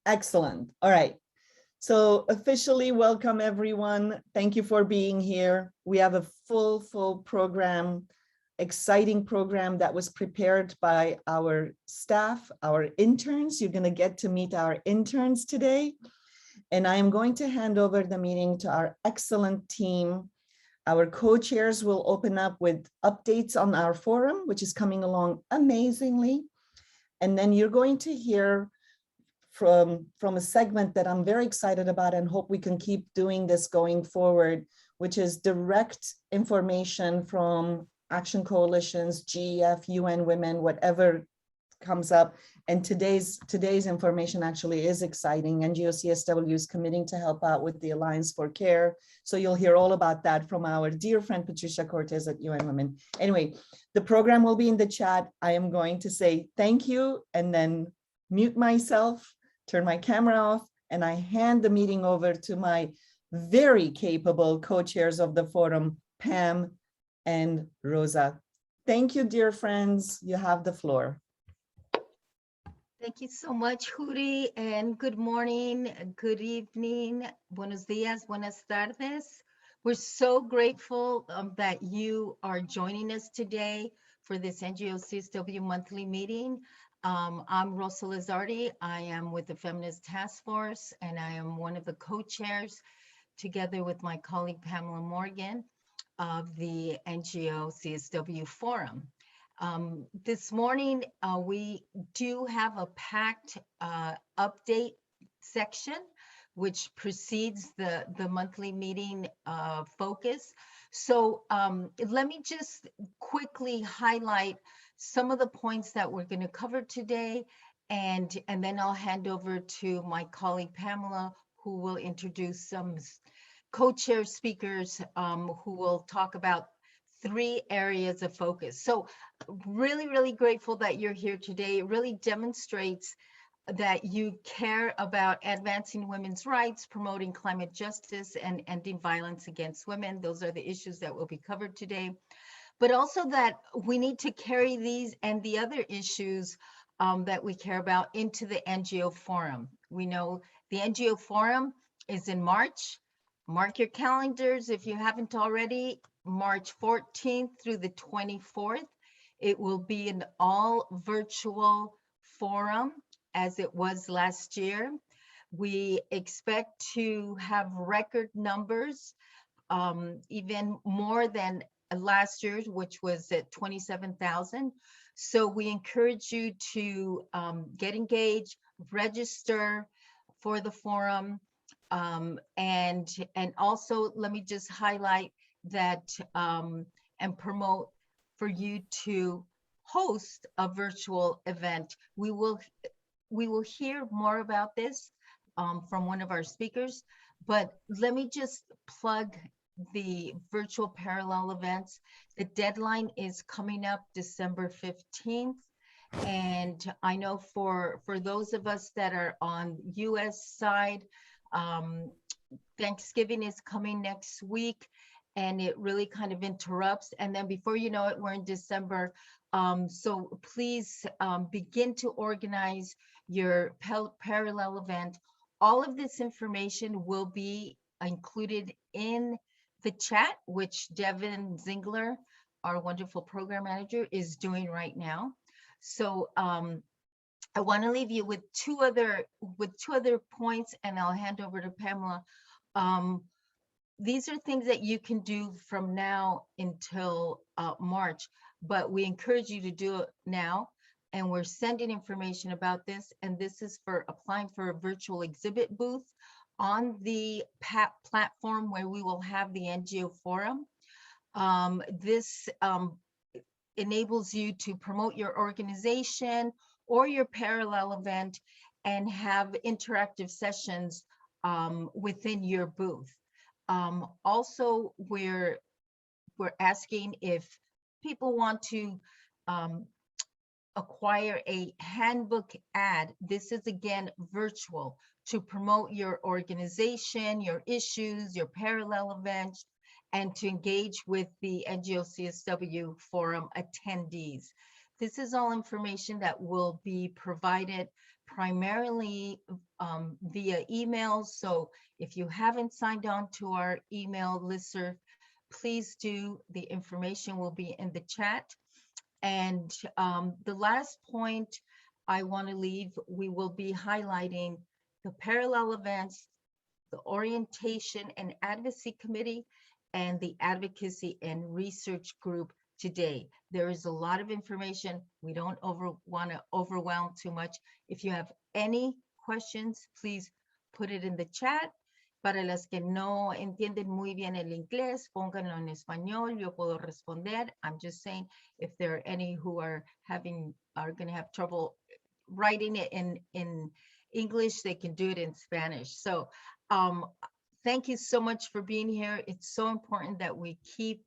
Excellent. All right. So officially welcome everyone. Thank you for being here. We have a full program, exciting program that was prepared by our staff, our interns. You're going to get to meet our interns today. And I am going to hand over the meeting to our excellent team. Our co-chairs will open up with updates on our forum, which is coming along amazingly. And then you're going to hear from a segment that I'm very excited about and hope we can keep doing this going forward, which is direct information from action coalitions, GEF, UN Women, whatever comes up. And today's information actually is exciting. NGO CSW is committing to help out with the Alliance for Care. So you'll hear all about that from our dear friend, Patricia Cortez at UN Women. Anyway, the program will be in the chat. I am going to say thank you and then mute myself, turn my camera off, and I hand the meeting over to my very capable co-chairs of the forum, Pam and Rosa. Thank you, dear friends. You have the floor. Thank you so much, Huri, and good morning, good evening, buenos dias, buenas tardes. We're so grateful that you are joining us today for this NGO CSW monthly meeting. I'm Rosa Lizardi. I am with the Feminist Task Force, and I am one of the co-chairs, together with my colleague Pamela Morgan, of the NGO CSW Forum. This morning, we do have a packed update section, which precedes the monthly meeting focus. So let me just quickly highlight some of the points that we're going to cover today, and then I'll hand over to my colleague Pamela, who will introduce some co-chair speakers who will talk about 3 areas of focus. So really grateful that you're here today. It really demonstrates that you care about advancing women's rights, promoting climate justice, and ending violence against women. Those are the issues that will be covered today. But also that we need to carry these and the other issues that we care about into the NGO Forum. We know the NGO Forum is in March. Mark your calendars if you haven't already. March 14th through the 24th. It will be an all virtual forum as it was last year. We expect to have record numbers, even more than last year's, which was at 27,000. So we encourage you to get engaged, register for the forum, and also let me just highlight that and promote for you to host a virtual event. We will hear more about this from one of our speakers, but let me just plug the virtual parallel events. The deadline is coming up December 15th. And I know for those of us that are on US side, Thanksgiving is coming next week, and it really kind of interrupts. And then before you know it, we're in December. So please begin to organize your parallel event. All of this information will be included in the chat, which Devin Zingler, our wonderful program manager, is doing right now. So I want to leave you with two other points, and I'll hand over to Pamela. These are things that you can do from now until March, but we encourage you to do it now. And we're sending information about this. And this is for applying for a virtual exhibit booth on the platform where we will have the NGO Forum. This enables you to promote your organization or your parallel event and have interactive sessions within your booth. Also, we're asking if people want to acquire a handbook ad. This is again virtual to promote your organization, your issues, your parallel events, and to engage with the NGO CSW Forum attendees. This is all information that will be provided primarily via email. So if you haven't signed on to our email listserv, please do. The information will be in the chat. And the last point I want to leave, we will be highlighting the parallel events, the Orientation and Advocacy Committee, and the Advocacy and Research Group today. There is a lot of information. We don't want to overwhelm too much. If you have any questions, please put it in the chat. Para las que no entienden muy bien el inglés, pónganlo en español, yo puedo responder. I'm just saying, if there are any who are going to have trouble writing it in English, they can do it in Spanish. So thank you so much for being here. It's so important that we keep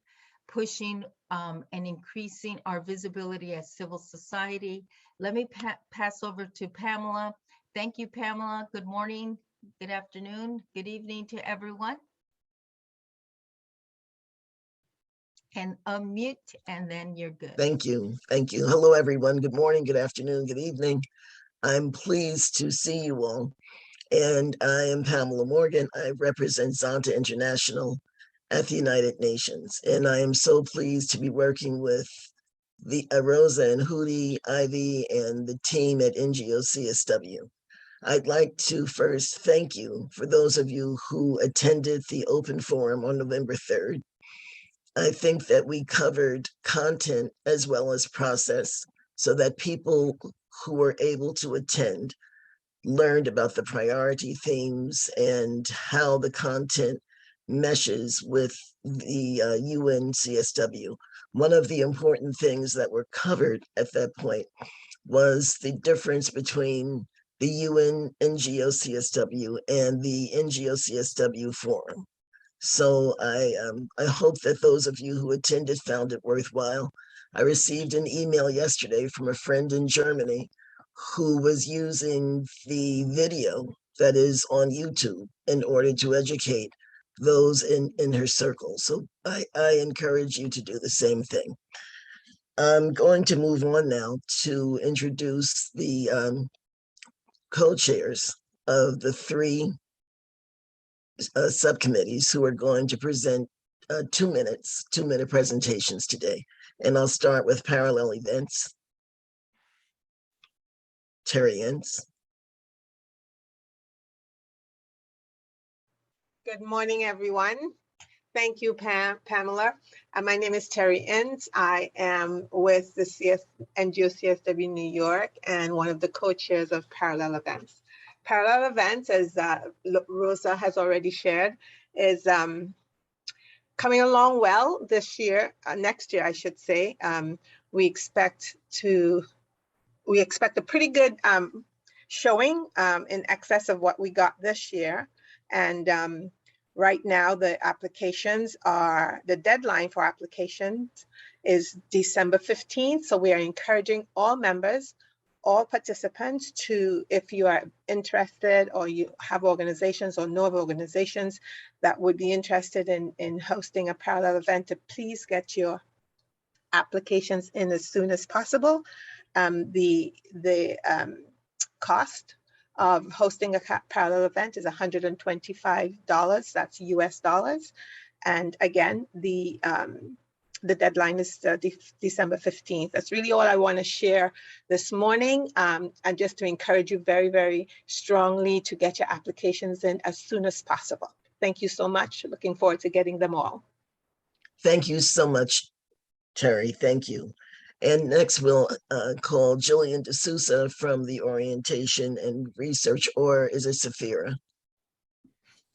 pushing and increasing our visibility as civil society. Let me pass over to Pamela. Thank you, Pamela. Good morning, good afternoon, good evening to everyone. And unmute, and then you're good. Thank you. Thank you. Hello, everyone. Good morning, good afternoon, good evening. I'm pleased to see you all. And I am Pamela Morgan. I represent Zonta International at the United Nations. And I am so pleased to be working with the Rosa and Hootie, Ivy, and the team at NGO CSW. I'd like to first thank you for those of you who attended the open forum on November 3rd. I think that we covered content as well as process so that people who were able to attend learned about the priority themes and how the content meshes with the UN CSW. One of the important things that were covered at that point was the difference between the UN NGO CSW and the NGO CSW forum. So I hope that those of you who attended found it worthwhile. I received an email yesterday from a friend in Germany who was using the video that is on YouTube in order to educate those in her circle. So I encourage you to do the same thing. I'm going to move on now to introduce the co-chairs of the three subcommittees who are going to present 2-minute presentations today. And I'll start with parallel events. Terry Ince. Good morning, everyone. Thank you, Pamela. My name is Terry Ince. I am with the NGO CSW New York and one of the co-chairs of Parallel Events. Parallel Events, as Rosa has already shared, is coming along well this year, next year, I should say. We expect a pretty good showing in excess of what we got this year. And right now, the deadline for applications is December 15th. So we are encouraging all members, all participants to, if you are interested or you have organizations or know of organizations that would be interested in hosting a parallel event, to please get your applications in as soon as possible. The cost of hosting a parallel event is $125, that's US dollars. And again, the deadline is December 15th. That's really all I want to share this morning. And just to encourage you very, very strongly to get your applications in as soon as possible. Thank you so much. Looking forward to getting them all. Thank you so much, Terry. Thank you. And next we'll call Jillian D'Souza from the Orientation and Research, or is it Safira?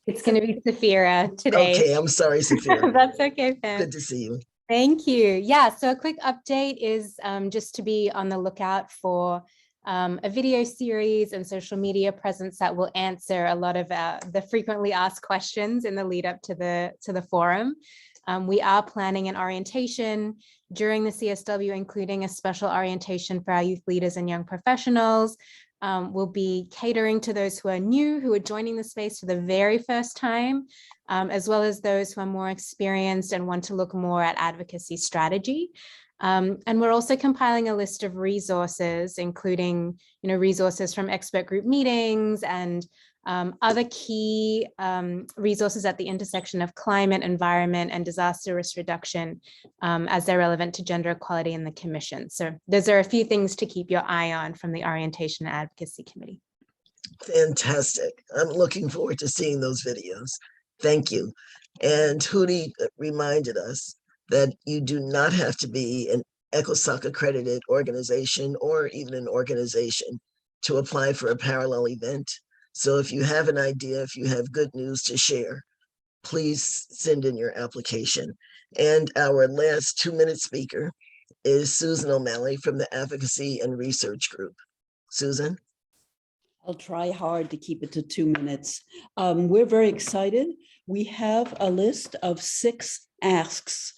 It's going to be Safira today. Okay, I'm sorry, Safira. That's okay, Pam. Good to see you. Thank you. Yeah, so a quick update is just to be on the lookout for a video series and social media presence that will answer a lot of the frequently asked questions in the lead up to the forum. We are planning an orientation during the CSW, including a special orientation for our youth leaders and young professionals. We'll be catering to those who are new, who are joining the space for the very first time, as well as those who are more experienced and want to look more at advocacy strategy. And we're also compiling a list of resources, including, resources from expert group meetings and other key resources at the intersection of climate, environment, and disaster risk reduction as they're relevant to gender equality in the Commission. So those are a few things to keep your eye on from the Orientation and Advocacy Committee. Fantastic. I'm looking forward to seeing those videos. Thank you. And Hootie reminded us that you do not have to be an ECOSOC accredited organization or even an organization to apply for a parallel event. So if you have an idea, if you have good news to share, please send in your application. And our last 2-minute speaker is Susan O'Malley from the Advocacy and Research Group. Susan? I'll try hard to keep it to 2 minutes. We're very excited. We have a list of 6 asks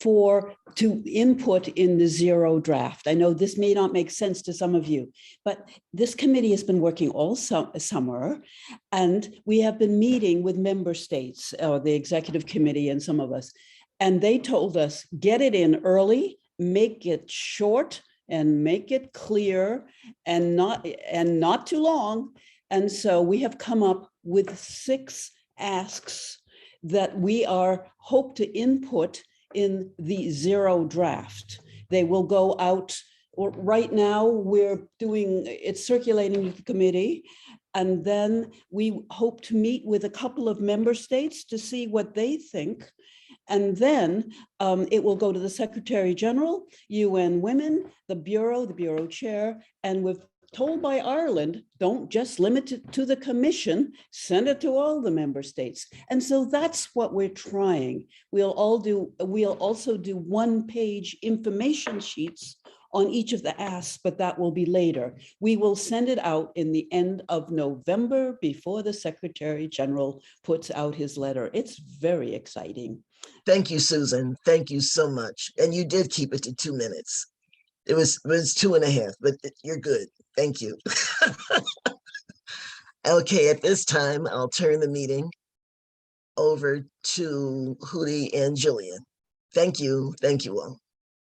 to input in the zero draft. I know this may not make sense to some of you, but this committee has been working all summer, and we have been meeting with member states, or the executive committee and some of us, and they told us, get it in early, make it short, and make it clear and not too long. And so we have come up with 6 asks that we hope to input in the zero draft. They will go out, or right now it's circulating to the committee. And then we hope to meet with a couple of member states to see what they think. And then it will go to the Secretary General, UN Women, the Bureau Chair, and we've told by Ireland, don't just limit it to the Commission, send it to all the member states. And so that's what we're trying. We'll also do 1-page information sheets on each of the asks, but that will be later. We will send it out in the end of November before the Secretary General puts out his letter. It's very exciting. Thank you, Susan. Thank you so much. And you did keep it to 2 minutes. It was 2.5, but you're good. Thank you. Okay, at this time, I'll turn the meeting over to Hootie and Jillian. Thank you. Thank you all.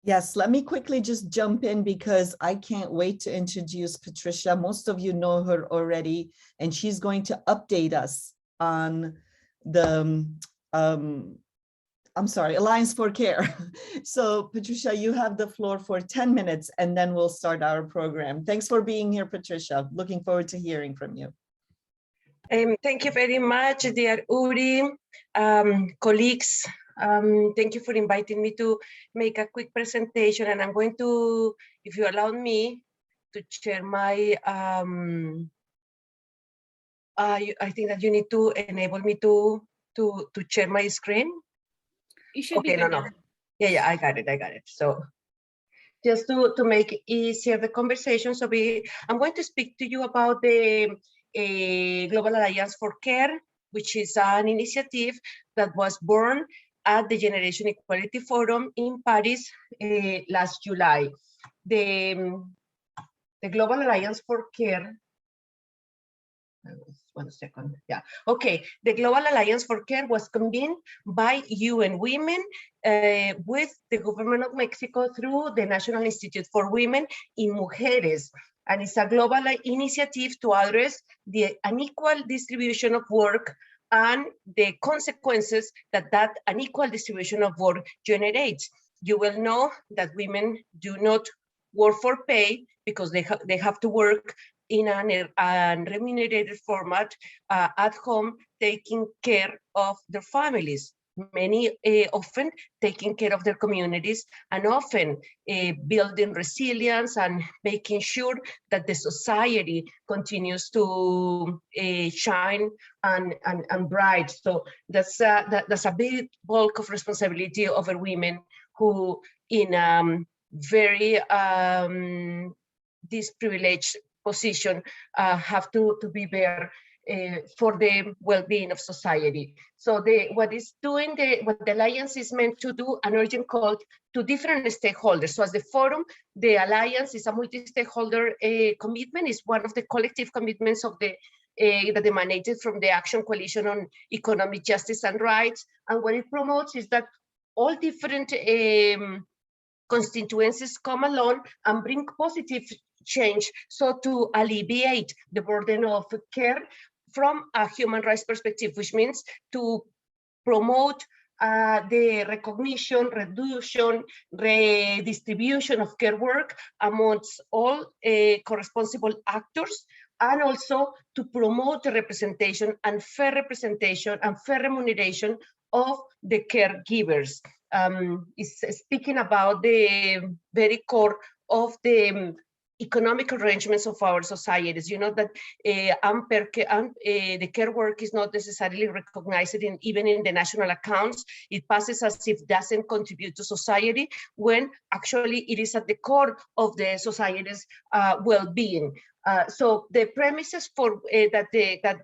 Yes, let me quickly just jump in because I can't wait to introduce Patricia. Most of you know her already, and she's going to update us on the Alliance for Care. So Patricia, you have the floor for 10 minutes and then we'll start our program. Thanks for being here, Patricia. Looking forward to hearing from you. Thank you very much, dear Uri, colleagues. Thank you for inviting me to make a quick presentation, and I'm going to, if you allow me, to share my, I think that you need to enable me to share my screen. You should be no. Yeah, I got it. So just to make easier the conversation, so I'm going to speak to you about the Global Alliance for Care, which is an initiative that was born at the Generation Equality Forum in Paris last July. The Global Alliance for Care, one second, yeah, okay. The Global Alliance for Care was convened by UN Women with the government of Mexico through the National Institute for Women in Mujeres. And it's a global initiative to address the unequal distribution of work and the consequences that unequal distribution of work generates. You will know that women do not work for pay because they have to work in an unremunerated format at home, taking care of their families. Many often taking care of their communities, and often building resilience and making sure that the society continues to shine and bright. So that's a big bulk of responsibility over women who, in very disadvantaged position, have to be there for the well-being of society. So what the Alliance is meant to do, an urgent call to different stakeholders. So as the forum, the Alliance is a multi-stakeholder commitment, is one of the collective commitments of that emanated from the Action Coalition on Economic Justice and Rights. And what it promotes is that all different constituencies come along and bring positive change, so to alleviate the burden of care from a human rights perspective, which means to promote the recognition, reduction, redistribution of care work amongst all co-responsible actors, and also to promote the representation and fair remuneration of the caregivers. It's speaking about the very core of the economic arrangements of our societies. You know that the care work is not necessarily recognized even in the national accounts. It passes as if it doesn't contribute to society, when actually it is at the core of the society's well-being. So the premises for that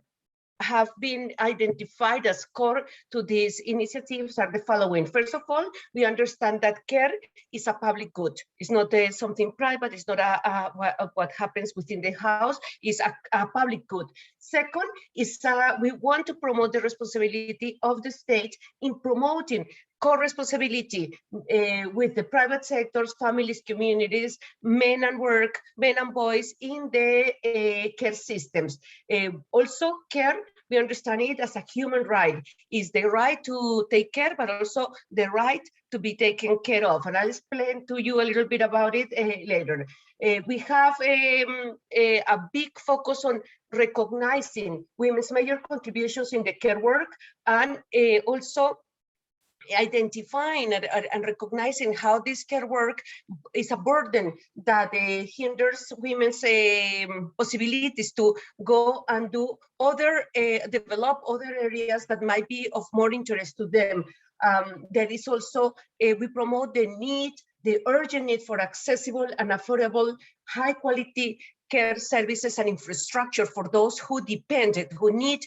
have been identified as core to these initiatives are the following. First of all, we understand that care is a public good. It's not something private. It's not what happens within the house. It's a public good. Second is we want to promote the responsibility of the state in promoting co-responsibility with the private sectors, families, communities, men and boys in the care systems. Also, care, we understand it as a human right. It's the right to take care, but also the right to be taken care of. And I'll explain to you a little bit about it later. We have a big focus on recognizing women's major contributions in the care work, and also identifying and recognizing how this care work is a burden that hinders women's possibilities to go and do other, develop other areas that might be of more interest to them. There is also, we promote the urgent need for accessible and affordable, high quality care services and infrastructure for those who depend, who need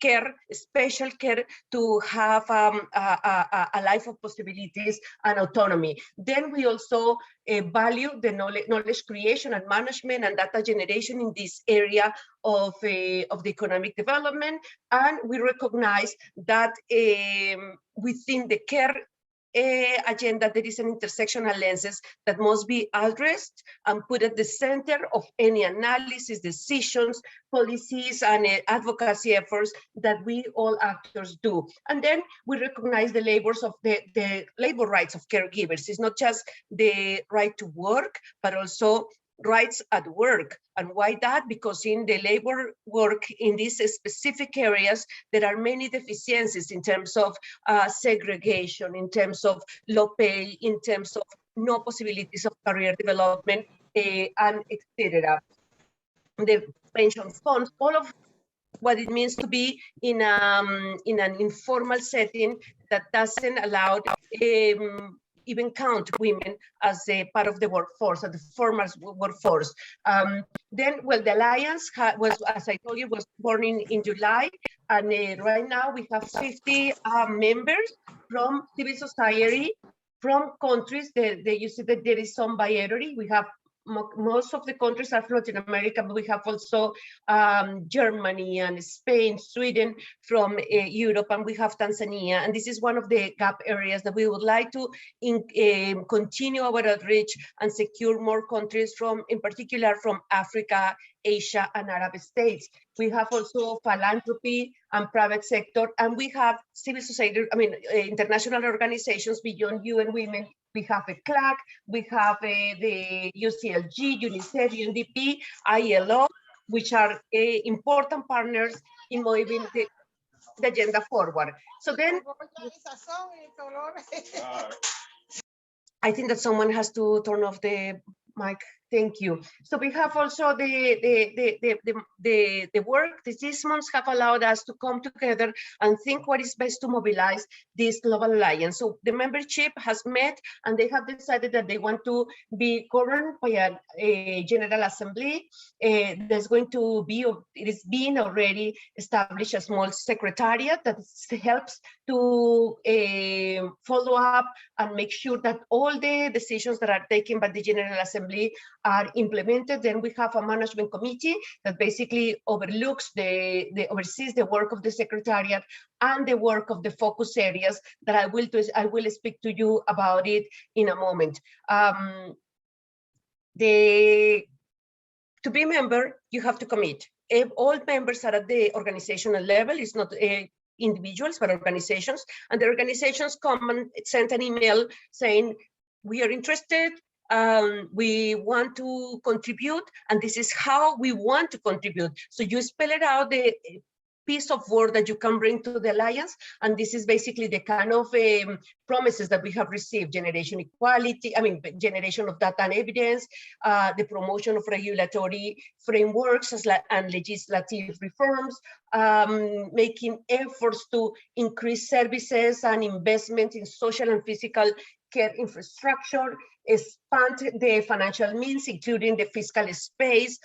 care, special care, to have a life of possibilities and autonomy. Then we also value the knowledge creation and management and data generation in this area of the economic development. And we recognize that within the care agenda, there is an intersectional lenses that must be addressed and put at the center of any analysis, decisions, policies, and advocacy efforts that we all actors do. And then we recognize the labors of the labor rights of caregivers. It's not just the right to work, but also rights at work. And why that? Because in the labor work in these specific areas, there are many deficiencies in terms of segregation, in terms of low pay, in terms of no possibilities of career development, and etc. The pension funds, all of what it means to be in an informal setting that doesn't allow even count women as a part of the workforce, of the formal workforce. Then, well, the Alliance was, as I told you, was born in July. And right now we have 50 members from civil society, from countries. You see that there is some variety. We have most of the countries are from Latin America, but we have also Germany and Spain, Sweden from Europe, and we have Tanzania. And this is one of the gap areas that we would like to continue our outreach and secure more countries from, in particular, from Africa, Asia, and Arab states. We have also philanthropy and private sector, and we have civil society, international organizations beyond UN Women. We have a CLAC, we have the UCLG, UNICEF, UNDP, ILO, which are important partners in moving the agenda forward. So then, I think that someone has to turn off the mic. Thank you. So we have also the work these months have allowed us to come together and think what is best to mobilize this global alliance. So the membership has met and they have decided that they want to be governed by a General Assembly. There's going to be, it is being already established a small secretariat that helps to follow up and make sure that all the decisions that are taken by the General Assembly are implemented. Then we have a management committee that basically oversees the work of the Secretariat and the work of the focus areas that I will speak to you about it in a moment. To be a member, you have to commit. All members are at the organizational level. It's not individuals, but organizations. And the organizations come and send an email saying, we are interested, we want to contribute, and this is how we want to contribute. So you spell it out, the piece of work that you can bring to the Alliance, and this is basically the kind of promises that we have received: generation equality, generation of data and evidence, the promotion of regulatory frameworks and legislative reforms, making efforts to increase services and investment in social and physical care infrastructure, expand the financial means, including the fiscal space,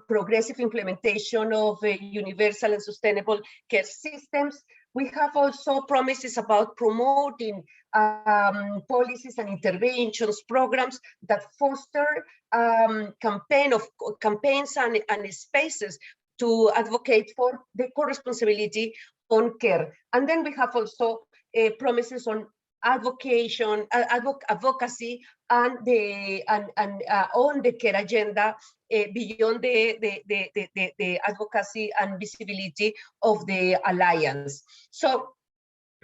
progressive implementation of universal and sustainable care systems. We have also promises about promoting policies and interventions, programs that foster campaigns and spaces to advocate for the co-responsibility on care. And then we have also promises on advocacy and on the care agenda beyond the advocacy and visibility of the Alliance. So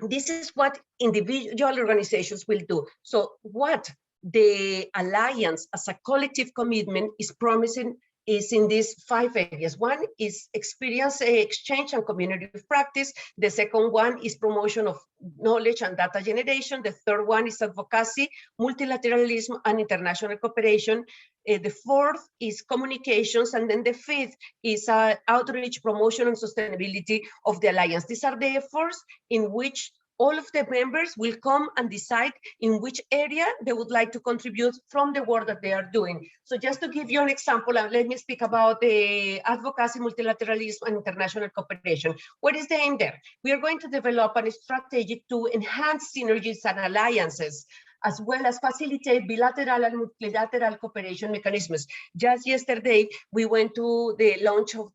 this is what individual organizations will do. So what the Alliance as a collective commitment is promising is in these 5 areas. One is experience exchange and community practice. The second one is promotion of knowledge and data generation. The third one is advocacy, multilateralism, and international cooperation. The fourth is communications. And then the fifth is outreach, promotion, and sustainability of the Alliance. These are the efforts in which all of the members will come and decide in which area they would like to contribute from the work that they are doing. So just to give you an example, let me speak about the advocacy, multilateralism, and international cooperation. What is the aim there? We are going to develop a strategy to enhance synergies and alliances, as well as facilitate bilateral and multilateral cooperation mechanisms. Just yesterday, we went to the launch of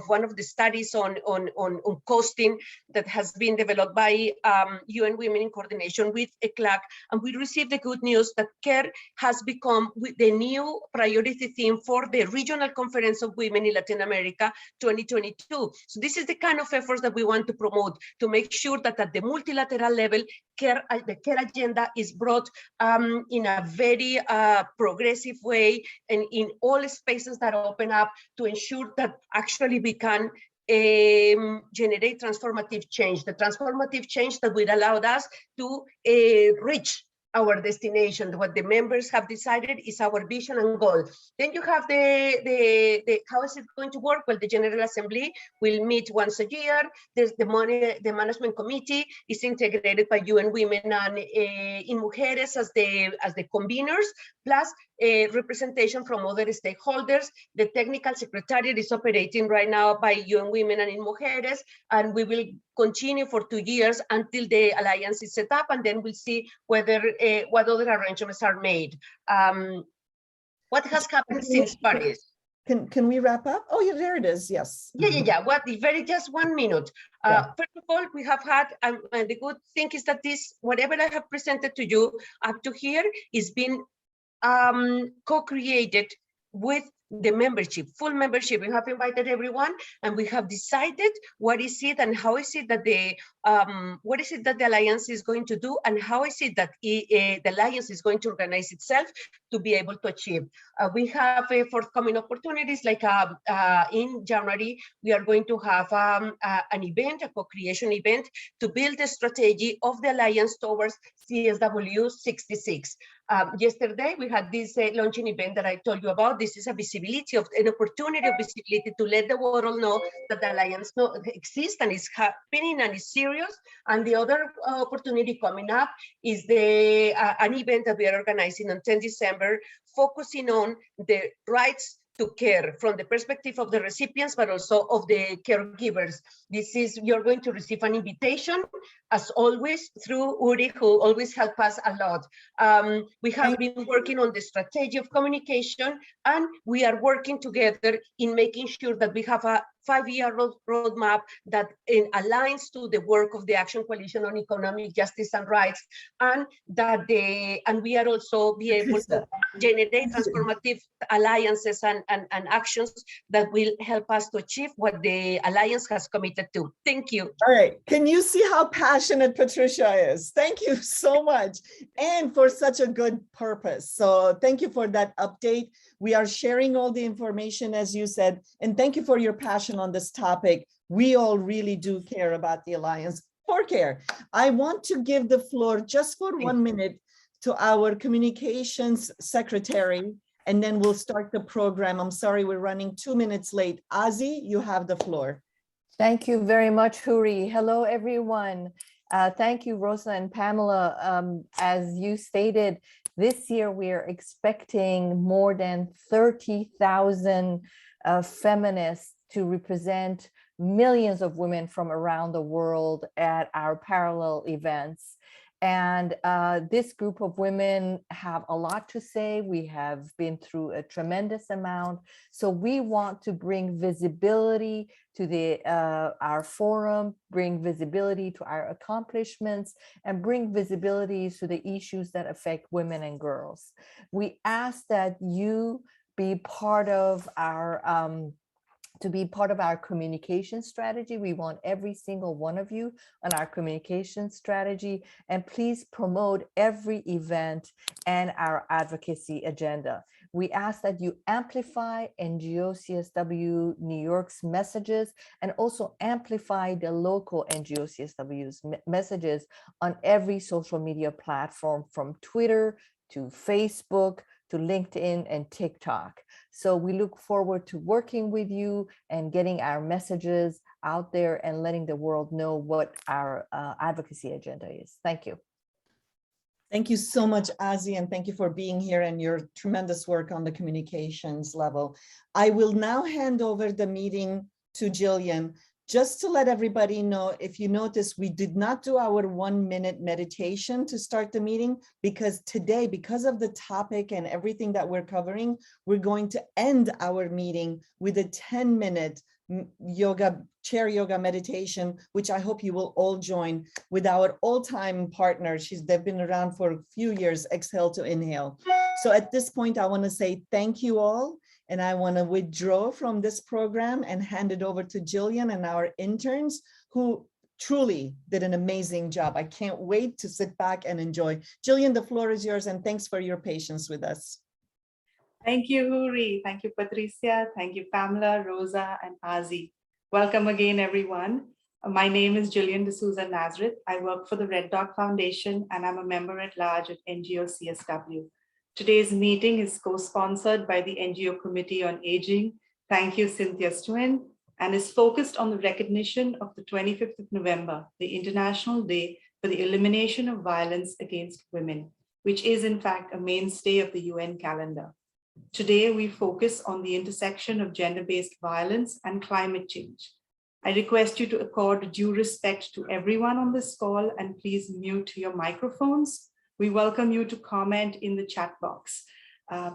one of the studies on costing that has been developed by UN Women in coordination with ECLAC, and we received the good news that care has become the new priority theme for the Regional Conference of Women in Latin America 2022. So this is the kind of efforts that we want to promote, to make sure that at the multilateral level, the care agenda is brought in a very progressive way and in all spaces that open up to ensure that actually we can generate transformative change, the transformative change that will allow us to reach our destination. What the members have decided is our vision and goal. Then you have the how is it going to work? Well, the General Assembly will meet once a year. There's the management committee is integrated by UN Women and in Mujeres as the conveners, plus representation from other stakeholders. The technical secretariat is operating right now by UN Women and in Mujeres, and we will continue for 2 years until the alliance is set up, and then we'll see whether what other arrangements are made. What has happened since Paris? Can we wrap up? Oh, yeah, there it is. Yes. Yeah. What? Just 1 minute. First of all, we have had, and the good thing is that whatever I have presented to you up to here is been co-created with the membership, full membership. We have invited everyone, and we have decided what is it and how is it that the alliance is going to do, and how is it that the alliance is going to organize itself to be able to achieve. We have forthcoming opportunities, like in January, we are going to have an event, a co-creation event, to build a strategy of the alliance towards CSW 66. Yesterday, we had this launching event that I told you about. This is an opportunity of visibility to let the world know that the alliance exists and is happening and is serious. And the other opportunity coming up is an event that we are organizing on 10 December, focusing on the rights to care from the perspective of the recipients, but also of the caregivers. You're going to receive an invitation, as always, through Uri, who always help us a lot. We have been working on the strategy of communication, and we are working together in making sure that we have a 5-year roadmap that aligns to the work of the Action Coalition on Economic Justice and Rights, and we are also be able to generate transformative alliances and actions that will help us to achieve what the Alliance has committed to. Thank you. All right. Can you see how passionate Patricia is? Thank you so much. And for such a good purpose. So thank you for that update. We are sharing all the information, as you said, and thank you for your passion on this topic. We all really do care about the Alliance for Care. I want to give the floor just for 1 minute to our communications secretary, and then we'll start the program. I'm sorry, we're running 2 minutes late. Ozzy, you have the floor. Thank you very much, Huri. Hello, everyone. Thank you, Rosa and Pamela. As you stated, this year we are expecting more than 30,000 feminists to represent millions of women from around the world at our parallel events. And this group of women have a lot to say. We have been through a tremendous amount. So we want to bring visibility to our forum, bring visibility to our accomplishments, and bring visibility to the issues that affect women and girls. We ask that you be part of our communication strategy. We want every single one of you on our communication strategy, and please promote every event and our advocacy agenda. We ask that you amplify NGO CSW New York's messages and also amplify the local NGO CSW's messages on every social media platform, from Twitter to Facebook to LinkedIn and TikTok. So we look forward to working with you and getting our messages out there and letting the world know what our advocacy agenda is. Thank you. Thank you so much, Ozzy, and thank you for being here and your tremendous work on the communications level. I will now hand over the meeting to Jillian. Just to let everybody know, if you notice, we did not do our 1 minute meditation to start the meeting, because today, because of the topic and everything that we're covering, we're going to end our meeting with a 10-minute chair yoga meditation, which I hope you will all join with our all-time partner. They've been around for a few years, Exhale to Inhale. So at this point, I want to say thank you all. And I want to withdraw from this program and hand it over to Jillian and our interns, who truly did an amazing job. I can't wait to sit back and enjoy. Jillian, the floor is yours, and thanks for your patience with us. Thank you, Huri. Thank you, Patricia. Thank you, Pamela, Rosa, and Ozzy. Welcome again, everyone. My name is Jillian D'Souza Nazareth. I work for the Red Dot Foundation, and I'm a member at large at NGO CSW. Today's meeting is co-sponsored by the NGO Committee on Aging. Thank you, Cynthia Stewin, and is focused on the recognition of the 25th of November, the International Day for the Elimination of Violence Against Women, which is in fact a mainstay of the UN calendar. Today, we focus on the intersection of gender-based violence and climate change. I request you to accord due respect to everyone on this call, and please mute your microphones. We welcome you to comment in the chat box.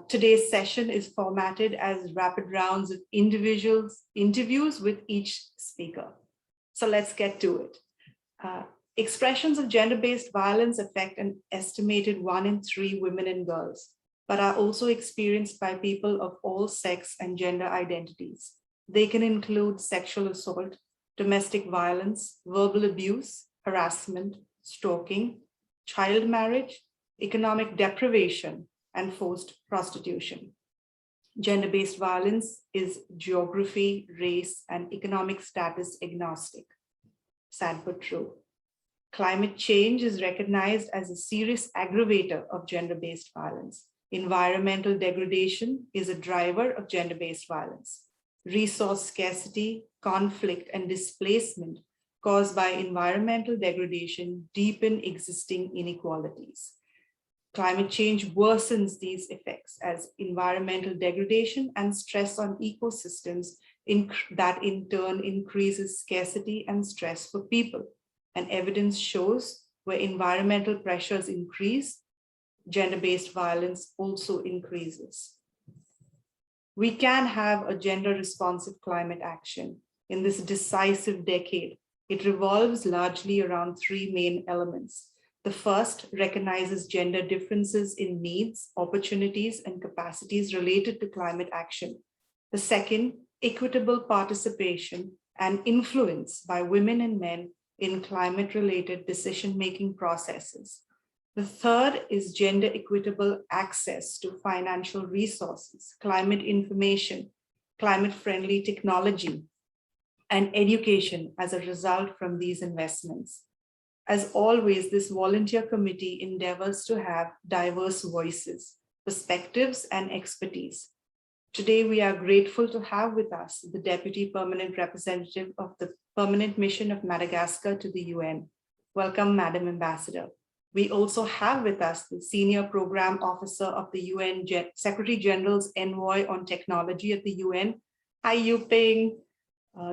Today's session is formatted as rapid rounds of interviews with each speaker. So let's get to it. Expressions of gender-based violence affect an estimated 1 in 3 women and girls, but are also experienced by people of all sex and gender identities. They can include sexual assault, domestic violence, verbal abuse, harassment, stalking, child marriage, economic deprivation, and forced prostitution. Gender-based violence is geography, race, and economic status agnostic. Sad but true. Climate change is recognized as a serious aggravator of gender-based violence. Environmental degradation is a driver of gender-based violence. Resource scarcity, conflict, and displacement caused by environmental degradation deepen existing inequalities. Climate change worsens these effects as environmental degradation and stress on ecosystems that in turn increases scarcity and stress for people. And evidence shows where environmental pressures increase, gender-based violence also increases. We can have a gender-responsive climate action in this decisive decade. It revolves largely around three main elements. The first recognizes gender differences in needs, opportunities, and capacities related to climate action. The second, equitable participation and influence by women and men in climate-related decision-making processes. The third is gender equitable access to financial resources, climate information, climate-friendly technology, and education as a result from these investments. As always, this volunteer committee endeavors to have diverse voices, perspectives, and expertise. Today, we are grateful to have with us the Deputy Permanent Representative of the Permanent Mission of Madagascar to the UN. Welcome, Madam Ambassador. We also have with us the Senior Program Officer of the UN Secretary General's Envoy on Technology at the UN. Hi, Yuping.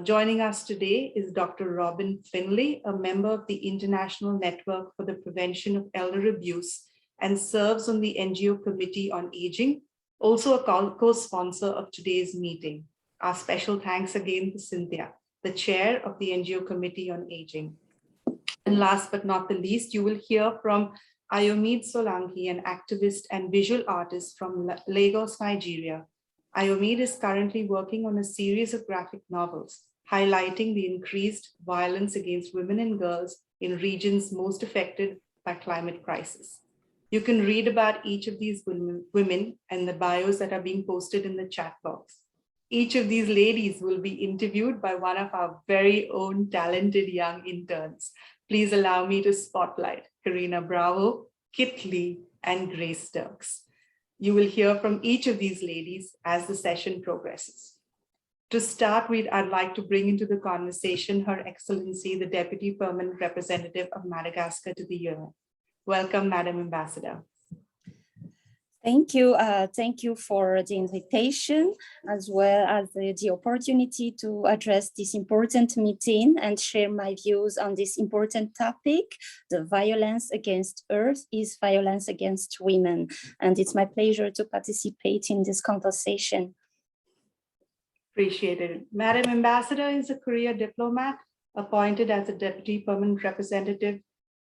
Joining us today is Dr. Robin Fenley, a member of the International Network for the Prevention of Elder Abuse and serves on the NGO Committee on Aging, also a co-sponsor of today's meeting. Our special thanks again to Cynthia, the chair of the NGO Committee on Aging. And last but not the least, you will hear from Ayomide Solanke, an activist and visual artist from Lagos, Nigeria. Ayomide is currently working on a series of graphic novels highlighting the increased violence against women and girls in regions most affected by climate crisis. You can read about each of these women and the bios that are being posted in the chat box. Each of these ladies will be interviewed by one of our very own talented young interns. Please allow me to spotlight Karina Bravo, Kit Lee, and Grace Dirks. You will hear from each of these ladies as the session progresses. To start with, I'd like to bring into the conversation Her Excellency, the Deputy Permanent Representative of Madagascar to the UN. Welcome, Madam Ambassador. Thank you. Thank you for the invitation, as well as the opportunity to address this important meeting and share my views on this important topic. The violence against Earth is violence against women. And it's my pleasure to participate in this conversation. Appreciate it. Madam Ambassador is a career diplomat appointed as a Deputy Permanent Representative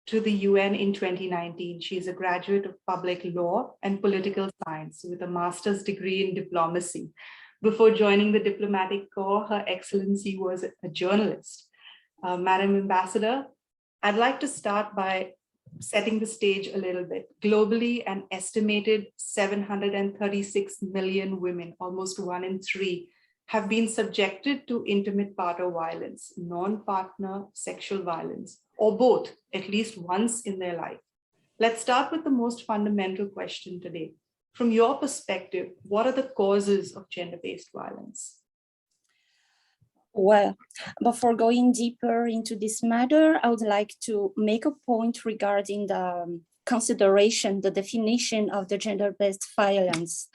to the UN in 2019. She is a graduate of public law and political science with a master's degree in diplomacy. Before joining the diplomatic corps, Her Excellency was a journalist. Madam Ambassador, I'd like to start by setting the stage a little bit. Globally, an estimated 736 million women, almost 1 in 3, have been subjected to intimate partner violence, non-partner sexual violence, or both, at least once in their life. Let's start with the most fundamental question today. From your perspective, what are the causes of gender-based violence? Well, before going deeper into this matter, I would like to make a point regarding the consideration, the definition of the gender-based violence.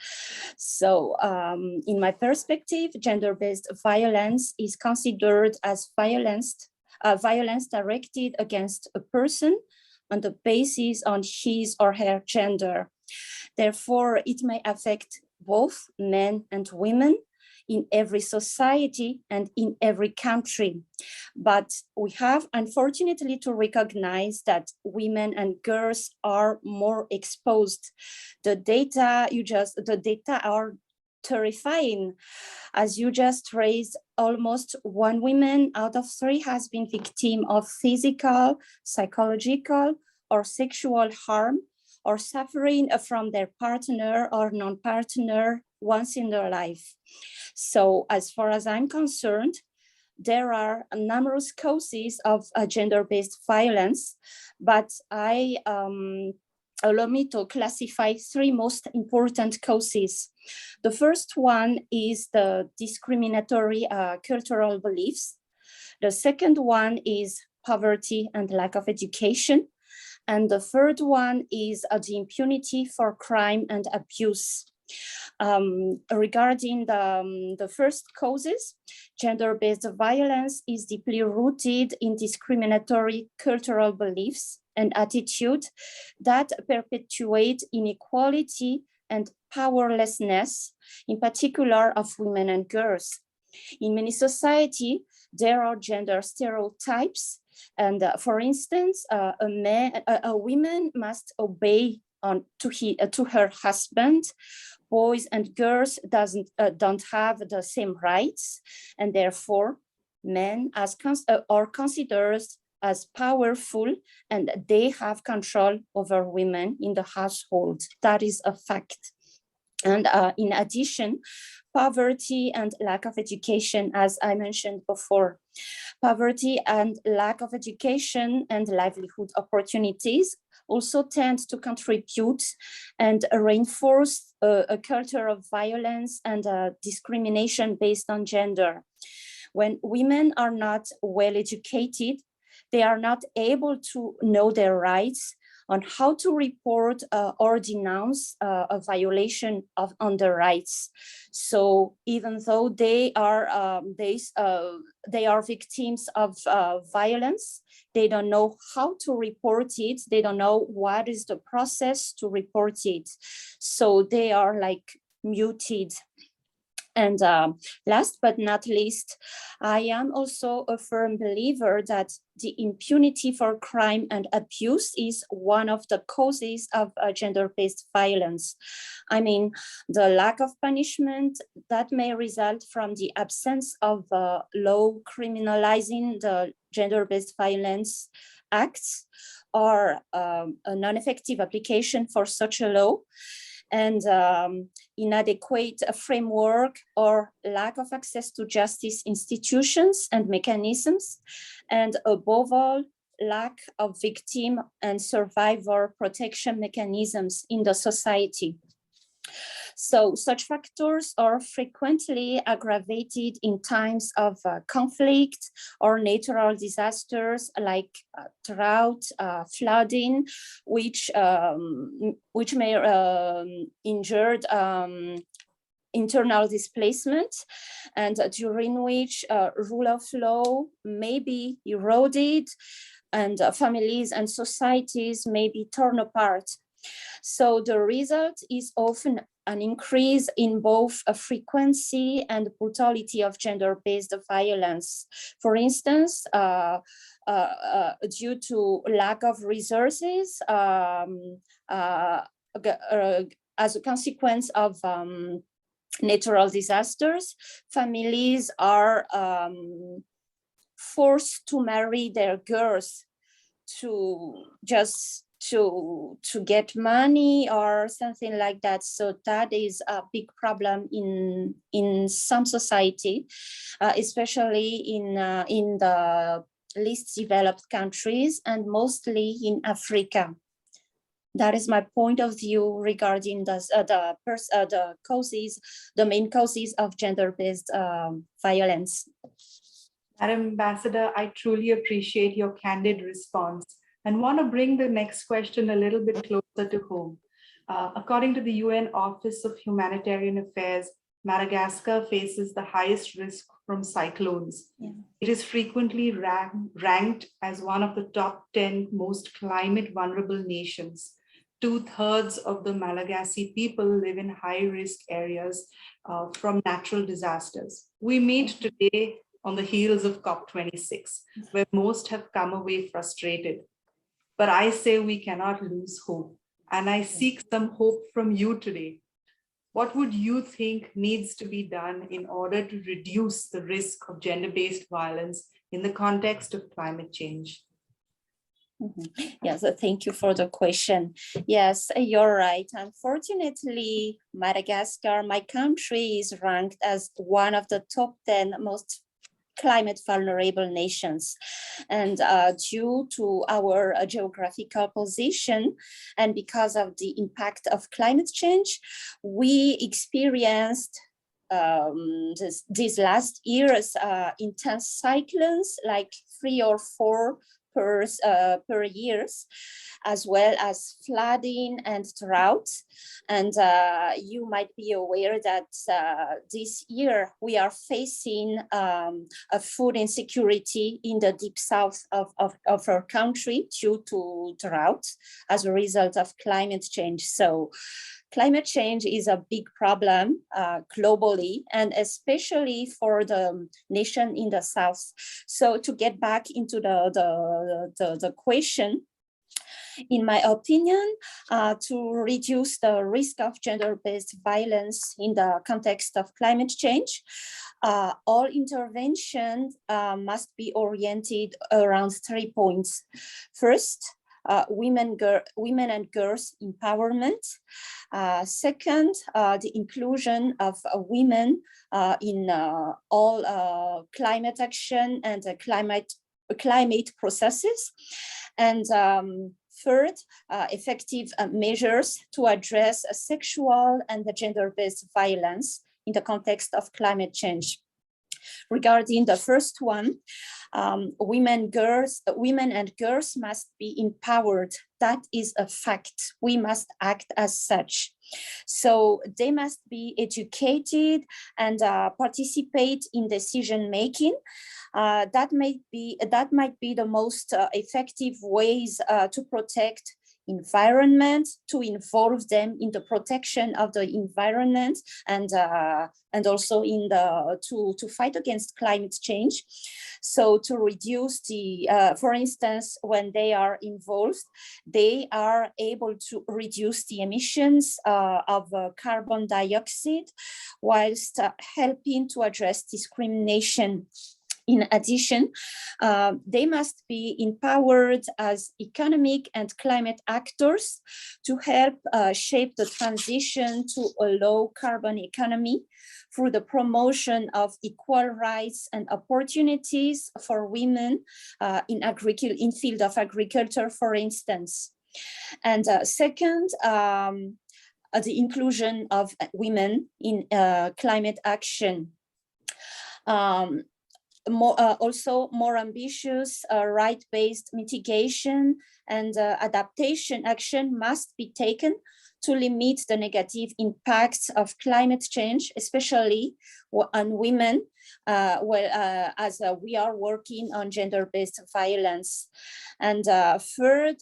So in my perspective, gender-based violence is considered as violence directed against a person on the basis on his or her gender. Therefore, it may affect both men and women in every society and in every country. But we have, unfortunately, to recognize that women and girls are more exposed. The data are terrifying. As you just raised, almost 1 woman out of 3 has been victim of physical, psychological, or sexual harm or suffering from their partner or non-partner once in their life. So as far as I'm concerned, there are numerous causes of gender-based violence, but allow me to classify 3 most important causes. The first one is the discriminatory cultural beliefs. The second one is poverty and lack of education. And the third one is the impunity for crime and abuse. Regarding the first causes, gender-based violence is deeply rooted in discriminatory cultural beliefs and attitudes that perpetuate inequality and powerlessness, in particular of women and girls. In many societies, there are gender stereotypes, and for instance, a woman must obey to her husband. Boys and girls don't have the same rights, and therefore men are considered as powerful, and they have control over women in the household. That is a fact. And in addition, poverty and lack of education, as I mentioned before. Poverty and lack of education and livelihood opportunities also tend to contribute and reinforce a culture of violence and discrimination based on gender. When women are not well educated, they are not able to know their rights, on how to report or denounce a violation on their rights. So even though they are victims of violence, they don't know how to report it. They don't know what is the process to report it. So they are like muted. And last but not least, I am also a firm believer that the impunity for crime and abuse is one of the causes of gender-based violence. I mean, the lack of punishment that may result from the absence of law criminalizing the gender-based violence acts, or a non-effective application for such a law, and inadequate framework or lack of access to justice institutions and mechanisms, and above all, lack of victim and survivor protection mechanisms in the society. So such factors are frequently aggravated in times of conflict or natural disasters like drought, flooding, which may injure internal displacement, and during which rule of law may be eroded, and families and societies may be torn apart. So the result is often an increase in both a frequency and brutality of gender-based violence. For instance, due to lack of resources, as a consequence of natural disasters, families are forced to marry their girls to get money or something like that. So that is a big problem in some society, especially in the least developed countries, and mostly in Africa. That is my point of view regarding the causes, the main causes of gender-based violence. Madam Ambassador, I truly appreciate your candid response and want to bring the next question a little bit closer to home. According to the UN Office of Humanitarian Affairs, Madagascar faces the highest risk from cyclones. Yeah. It is frequently ranked as one of the top 10 most climate vulnerable nations. 2/3 of the Malagasy people live in high-risk areas from natural disasters. We meet today on the heels of COP26, where most have come away frustrated. But I say we cannot lose hope, and I seek some hope from you today. What would you think needs to be done in order to reduce the risk of gender-based violence in the context of climate change? Yes, thank you for the question. Yes, you're right. Unfortunately, Madagascar, my country, is ranked as one of the top 10 most climate vulnerable nations. And due to our geographical position and because of the impact of climate change, we experienced these last years intense cyclones, like 3 or 4 per year, as well as flooding and drought. And you might be aware that this year we are facing a food insecurity in the deep south of our country due to drought as a result of climate change. So climate change is a big problem globally, and especially for the nation in the south. So to get back into the question, in my opinion, to reduce the risk of gender-based violence in the context of climate change, all interventions must be oriented around 3 points. First, women and girls empowerment. Second, the inclusion of women in all climate action and climate processes. And third, effective measures to address sexual and gender-based violence in the context of climate change. Regarding the first one, women and girls must be empowered. That is a fact. We must act as such. So they must be educated and participate in decision making. That might be the most effective ways to protect environment, to involve them in the protection of the environment, and also in to fight against climate change. So to reduce the, for instance, when they are involved, they are able to reduce the emissions of carbon dioxide, whilst helping to address discrimination. In addition, they must be empowered as economic and climate actors to help shape the transition to a low carbon economy through the promotion of equal rights and opportunities for women in field of agriculture, for instance. And second, the inclusion of women in climate action. Also more ambitious right-based mitigation and adaptation action must be taken to limit the negative impacts of climate change, especially on women, as we are working on gender-based violence. And third,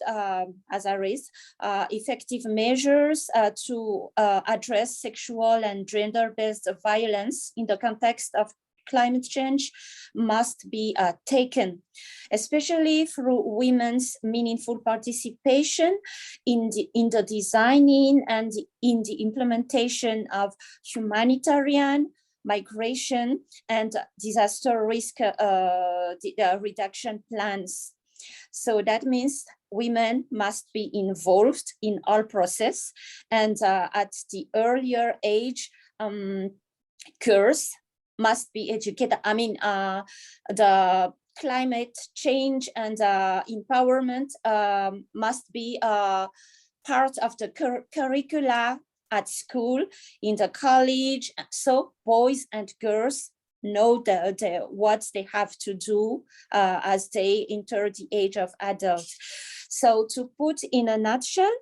as a risk, effective measures to address sexual and gender-based violence in the context of climate change must be taken, especially through women's meaningful participation in the designing and in the implementation of humanitarian, migration, and disaster risk reduction plans. So that means women must be involved in all process, and at the earlier age, girls must be educated. I mean, the climate change and empowerment must be part of the curricula at school, in the college, so boys and girls know what they have to do as they enter the age of adult. So to put in a nutshell,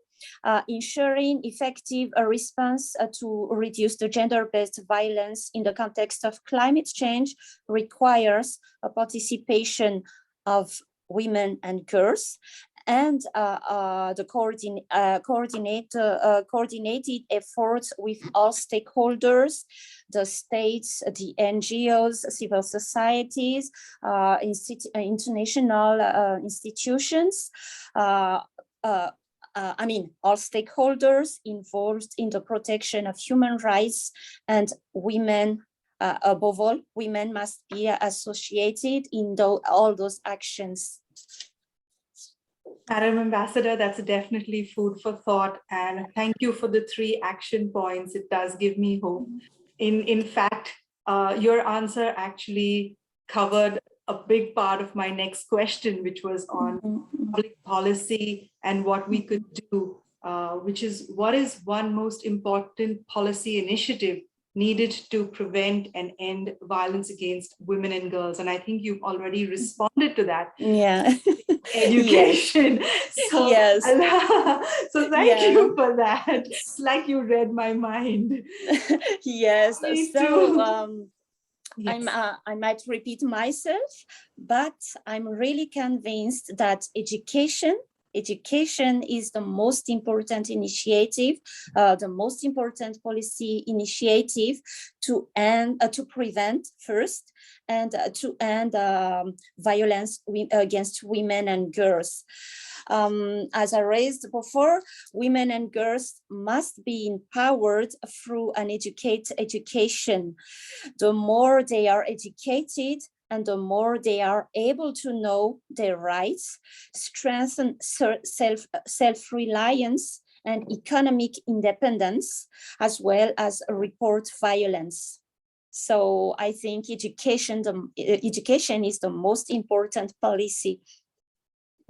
ensuring effective response to reduce the gender-based violence in the context of climate change requires a participation of women and girls, and the coordinated efforts with all stakeholders, the states, the NGOs, civil societies, international institutions, all stakeholders involved in the protection of human rights, and women, above all, women must be associated in all those actions. Madam Ambassador, that's definitely food for thought. And thank you for the 3 action points. It does give me hope. In fact, your answer actually covered a big part of my next question, which was on public policy and what we could do, which is, what is one most important policy initiative needed to prevent and end violence against women and girls. And I think you've already responded to that. Yeah. Education. So, Yes. so thank you for that. It's like you read my mind. Yes. Me So too. Yes. I might repeat myself, but I'm really convinced that education is the most important initiative, the most important policy initiative to prevent first and to end violence against women and girls. As I raised before, women and girls must be empowered through an education. The more they are educated, and the more they are able to know their rights, strengthen self-reliance and economic independence, as well as report violence. So I think education is the most important policy.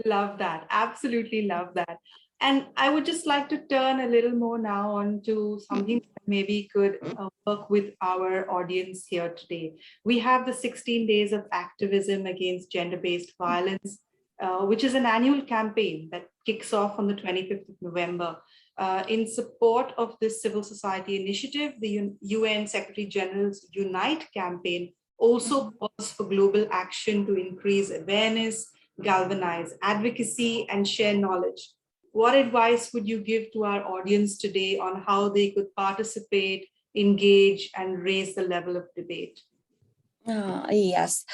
Love that, absolutely love that. And I would just like to turn a little more now on to something that maybe could work with our audience here today. We have the 16 Days of Activism Against Gender-Based Violence, which is an annual campaign that kicks off on the 25th of November. In support of this civil society initiative, the UN Secretary General's Unite campaign also calls for global action to increase awareness, galvanize advocacy, and share knowledge. What advice would you give to our audience today on how they could participate, engage, and raise the level of debate? Yes.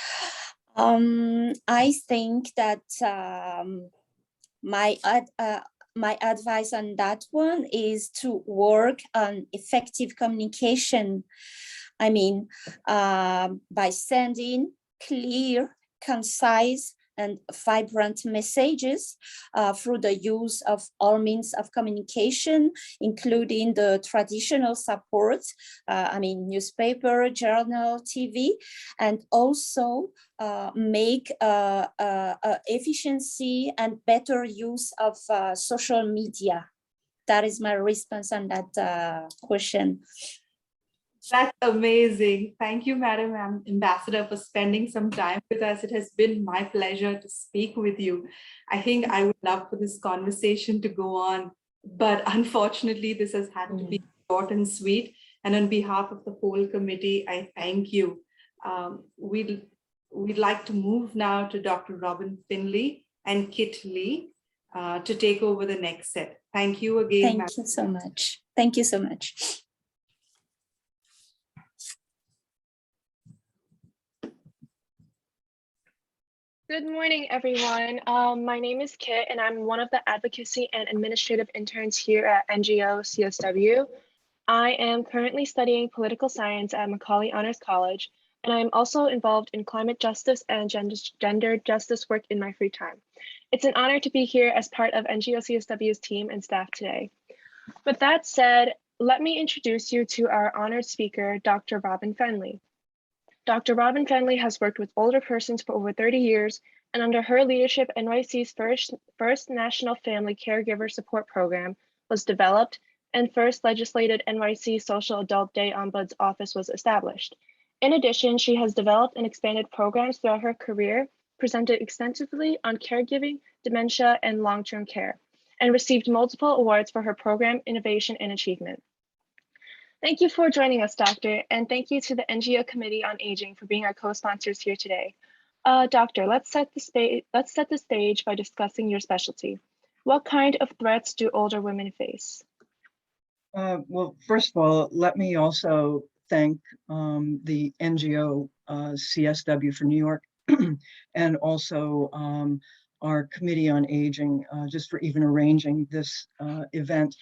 I think that my advice on that one is to work on effective communication. I mean, by sending clear, concise, and vibrant messages through the use of all means of communication, including the traditional support, I mean, newspaper, journal, TV, and also make efficiency and better use of social media. That is my response on that question. That's amazing. Thank you, Madam Ambassador, for spending some time with us. It has been my pleasure to speak with you. I think I would love for this conversation to go on, but unfortunately, this has had to be short and sweet. And on behalf of the whole committee, I thank you. We'd like to move now to Dr. Robin Fenley and Kit Lee to take over the next set. Thank you again. Thank you so much. Thank you so much. Good morning, everyone. My name is Kit, and I'm one of the advocacy and administrative interns here at NGO CSW. I am currently studying political science at Macaulay Honors College, and I'm also involved in climate justice and gender justice work in my free time. It's an honor to be here as part of NGO CSW's team and staff today. With that said, let me introduce you to our honored speaker, Dr. Robin Fenley. Dr. Robin Fenley has worked with older persons for over 30 years, and under her leadership, NYC's first National Family Caregiver Support Program was developed, and first legislated NYC Social Adult Day Ombuds Office was established. In addition, she has developed and expanded programs throughout her career, presented extensively on caregiving, dementia, and long-term care, and received multiple awards for her program innovation and achievement. Thank you for joining us, Doctor, and thank you to the NGO Committee on Aging for being our co-sponsors here today. Doctor, let's set the stage by discussing your specialty. What kind of threats do older women face? Well, first of all, let me also thank the NGO CSW for New York and also our Committee on Aging just for even arranging this event.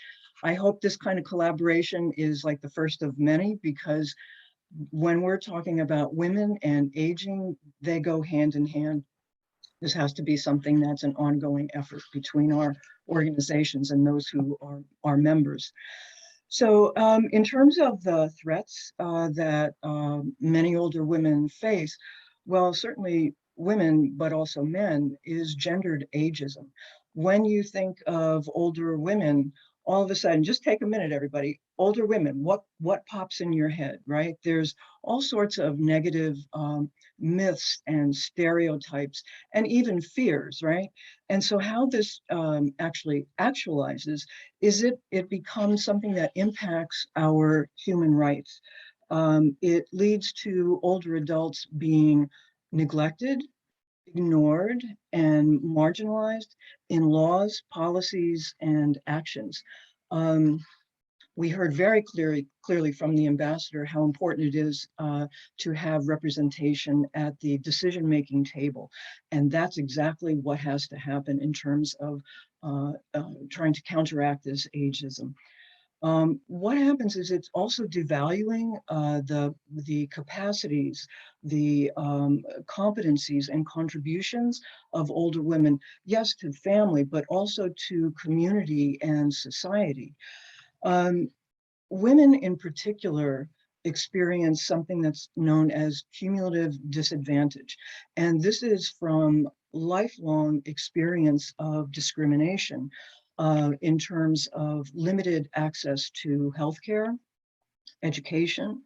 I hope this kind of collaboration is like the first of many, because when we're talking about women and aging, they go hand in hand. This has to be something that's an ongoing effort between our organizations and those who are our members. So in terms of the threats that many older women face, well, certainly women, but also men, is gendered ageism. When you think of older women, all of a sudden, just take a minute, everybody, older women, what pops in your head, right? There's all sorts of negative myths and stereotypes and even fears, right? And so how this actually actualizes is it becomes something that impacts our human rights. It leads to older adults being neglected, ignored, and marginalized in laws, policies, and actions. We heard very clearly from the ambassador how important it is to have representation at the decision-making table. And that's exactly what has to happen in terms of trying to counteract this ageism. What happens is it's also devaluing the capacities, the competencies and contributions of older women, yes, to family, but also to community and society. Women in particular experience something that's known as cumulative disadvantage. And this is from lifelong experience of discrimination in terms of limited access to healthcare, education,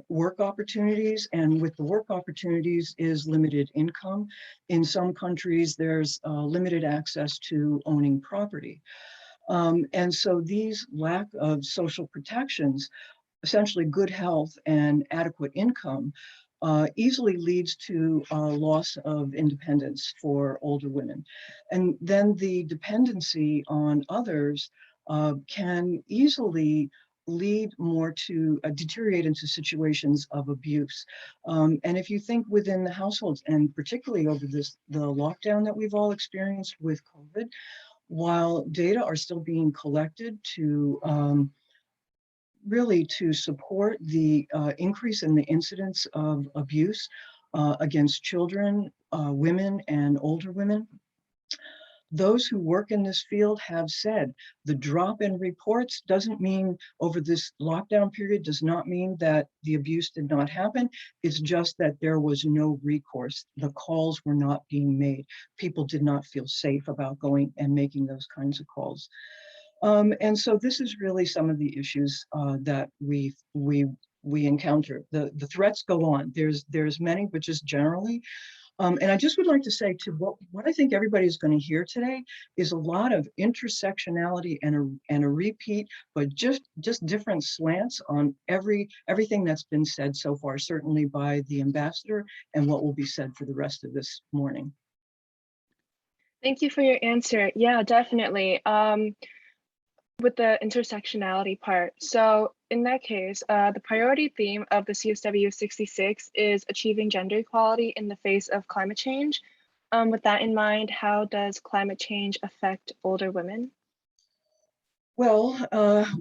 work opportunities, and with the work opportunities is limited income. In some countries, there's limited access to owning property. And so these lack of social protections, essentially good health and adequate income, easily leads to loss of independence for older women. And then the dependency on others can easily lead more to deteriorate into situations of abuse. And if you think within the households, and particularly over the lockdown that we've all experienced with COVID, while data are still being collected to really to support the increase in the incidence of abuse against children, women, and older women, those who work in this field have said the drop in reports doesn't mean over this lockdown period, does not mean that the abuse did not happen. It's just that there was no recourse. The calls were not being made. People did not feel safe about going and making those kinds of calls. And so this is really some of the issues that we encounter. The threats go on. There's many, but just generally. And I just would like to say to what I think everybody is going to hear today is a lot of intersectionality and a repeat, but just different slants on everything that's been said so far, certainly by the ambassador and what will be said for the rest of this morning. Thank you for your answer. Yeah, definitely. With the intersectionality part. So in that case, the priority theme of the CSW 66 is achieving gender equality in the face of climate change. With that in mind, how does climate change affect older women? Well,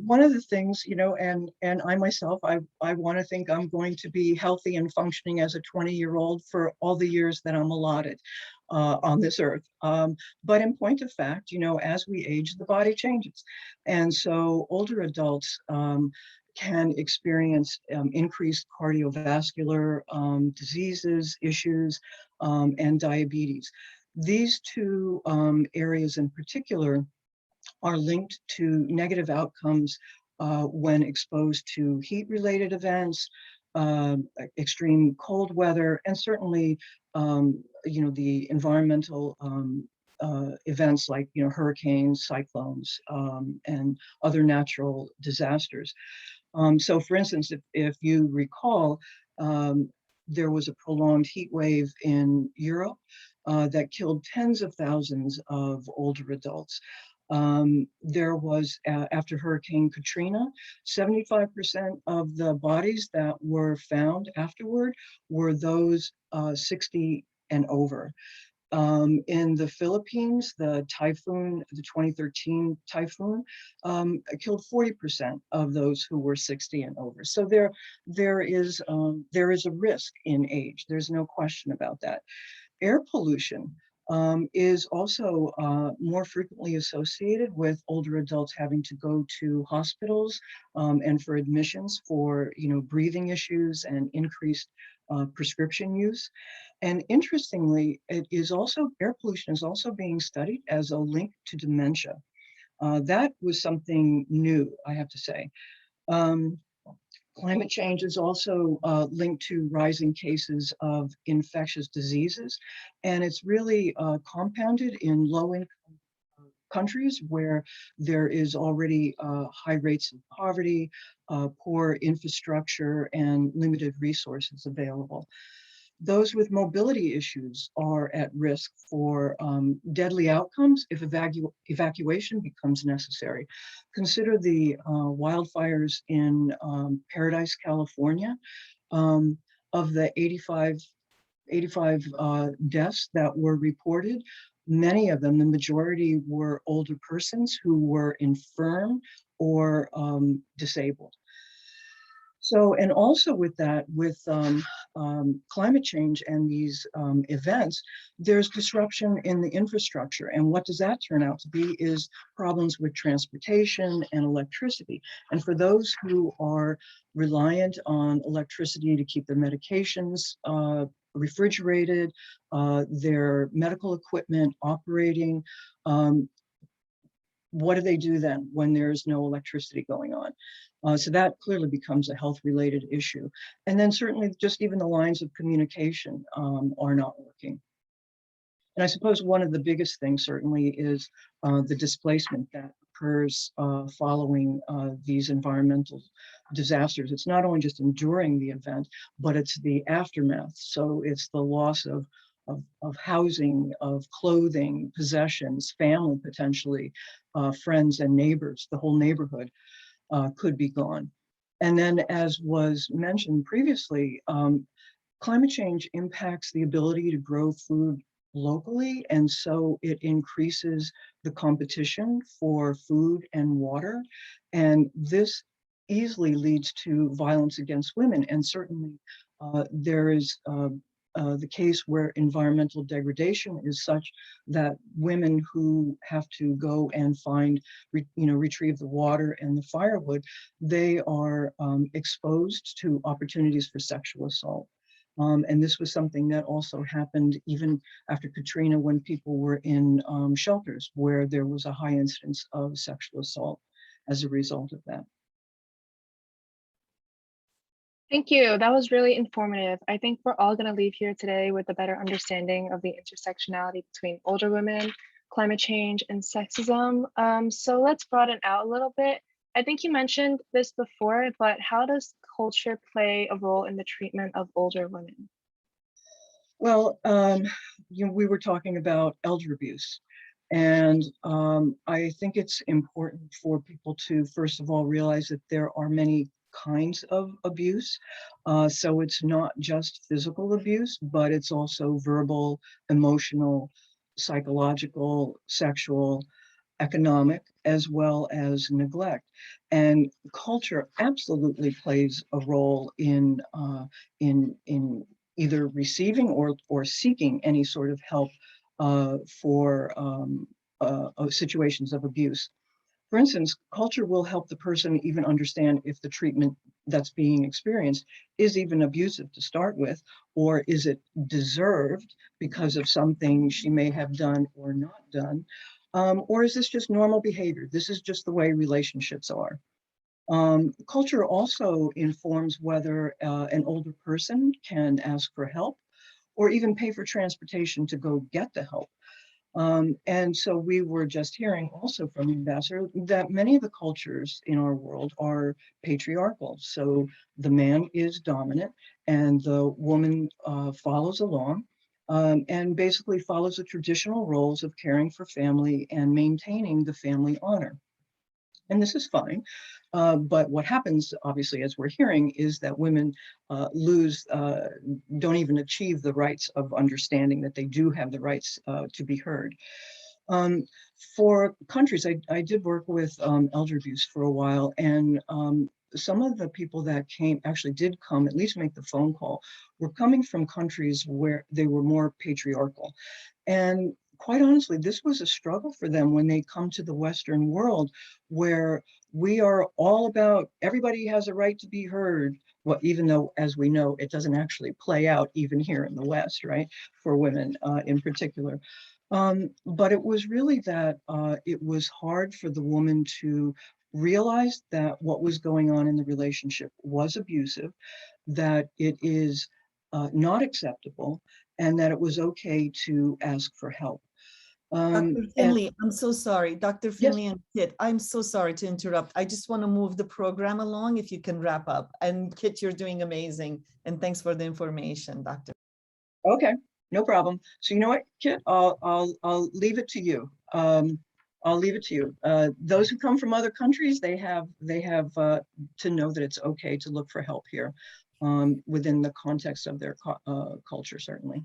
one of the things, you know, and I myself, I want to think I'm going to be healthy and functioning as a 20-year-old for all the years that I'm allotted on this earth. But in point of fact, you know, as we age, the body changes. And so older adults can experience increased cardiovascular diseases, issues, and diabetes. These two areas in particular are linked to negative outcomes when exposed to heat-related events, extreme cold weather, and certainly, you know, the environmental events like, you know, hurricanes, cyclones, and other natural disasters. So, for instance, if you recall, there was a prolonged heat wave in Europe that killed tens of thousands of older adults. There was, after Hurricane Katrina, 75% of the bodies that were found afterward were those 60 and over. In the Philippines, the typhoon, the 2013 typhoon, killed 40% of those who were 60 and over. So there is a risk in age. There's no question about that. Air pollution is also more frequently associated with older adults having to go to hospitals and for admissions for, you know, breathing issues and increased prescription use. And interestingly, air pollution is also being studied as a link to dementia. That was something new, I have to say. Climate change is also linked to rising cases of infectious diseases, and it's really compounded in low-income countries where there is already high rates of poverty, poor infrastructure, and limited resources available. Those with mobility issues are at risk for deadly outcomes if evacuation becomes necessary. Consider the wildfires in Paradise, California. Of the 85 deaths that were reported, many of them, the majority, were older persons who were infirm or disabled. So, and also with that, with climate change and these events, there's disruption in the infrastructure. And what does that turn out to be is problems with transportation and electricity. And for those who are reliant on electricity to keep their medications refrigerated, their medical equipment operating, what do they do then when there's no electricity going on? So that clearly becomes a health-related issue. And then certainly just even the lines of communication are not working. And I suppose one of the biggest things certainly is the displacement that occurs following these environmental disasters. It's not only just enduring the event, but it's the aftermath. So it's the loss of housing, of clothing, possessions, family potentially, friends and neighbors. The whole neighborhood could be gone. And then, as was mentioned previously, climate change impacts the ability to grow food locally, and so it increases the competition for food and water. And this easily leads to violence against women. And certainly there is the case where environmental degradation is such that women who have to go and find, retrieve the water and the firewood, they are exposed to opportunities for sexual assault. And this was something that also happened even after Katrina, when people were in shelters where there was a high incidence of sexual assault as a result of that. Thank you. That was really informative. I think we're all going to leave here today with a better understanding of the intersectionality between older women, climate change, and sexism. So let's broaden out a little bit. I think you mentioned this before, but how does culture play a role in the treatment of older women? Well, we were talking about elder abuse. And I think it's important for people to, first of all, realize that there are many kinds of abuse. So it's not just physical abuse, but it's also verbal, emotional, psychological, sexual, economic, as well as neglect. And culture absolutely plays a role in either receiving or seeking any sort of help for situations of abuse. For instance, culture will help the person even understand if the treatment that's being experienced is even abusive to start with, or is it deserved because of something she may have done or not done, or is this just normal behavior? This is just the way relationships are. Culture also informs whether an older person can ask for help or even pay for transportation to go get the help. And so we were just hearing also from the ambassador that many of the cultures in our world are patriarchal. So the man is dominant and the woman follows along and basically follows the traditional roles of caring for family and maintaining the family honor. And this is fine. But what happens, obviously, as we're hearing, is that women don't even achieve the rights of understanding that they do have the rights to be heard. For countries, I did work with elder abuse for a while, and some of the people that actually did come, at least make the phone call, were coming from countries where they were more patriarchal. And quite honestly, this was a struggle for them when they come to the Western world, where we are all about everybody has a right to be heard. Well, even though, as we know, it doesn't actually play out even here in the West, right, for women in particular. But it was really that it was hard for the woman to realize that what was going on in the relationship was abusive, that it is not acceptable, and that it was okay to ask for help. Dr. Fenley, I'm so sorry. Dr. Yes. Fenley and Kit, I'm so sorry to interrupt. I just want to move the program along if you can wrap up. And Kit, you're doing amazing. And thanks for the information, Dr. Okay, no problem. So you know what, Kit, I'll leave it to you. I'll leave it to you. Those who come from other countries, they have to know that it's okay to look for help here within the context of their culture, certainly.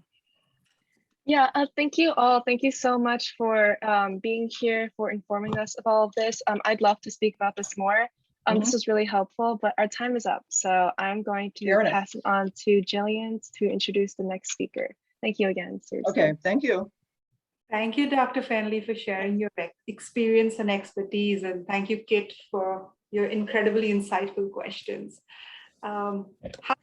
Yeah, thank you all. Thank you so much for being here, for informing us of all of this. I'd love to speak about this more. This was really helpful, but our time is up. So I'm going to pass it on to Jillian to introduce the next speaker. Thank you again, seriously. Okay, thank you. Thank you, Dr. Fenley, for sharing your experience and expertise. And thank you, Kit, for your incredibly insightful questions. How's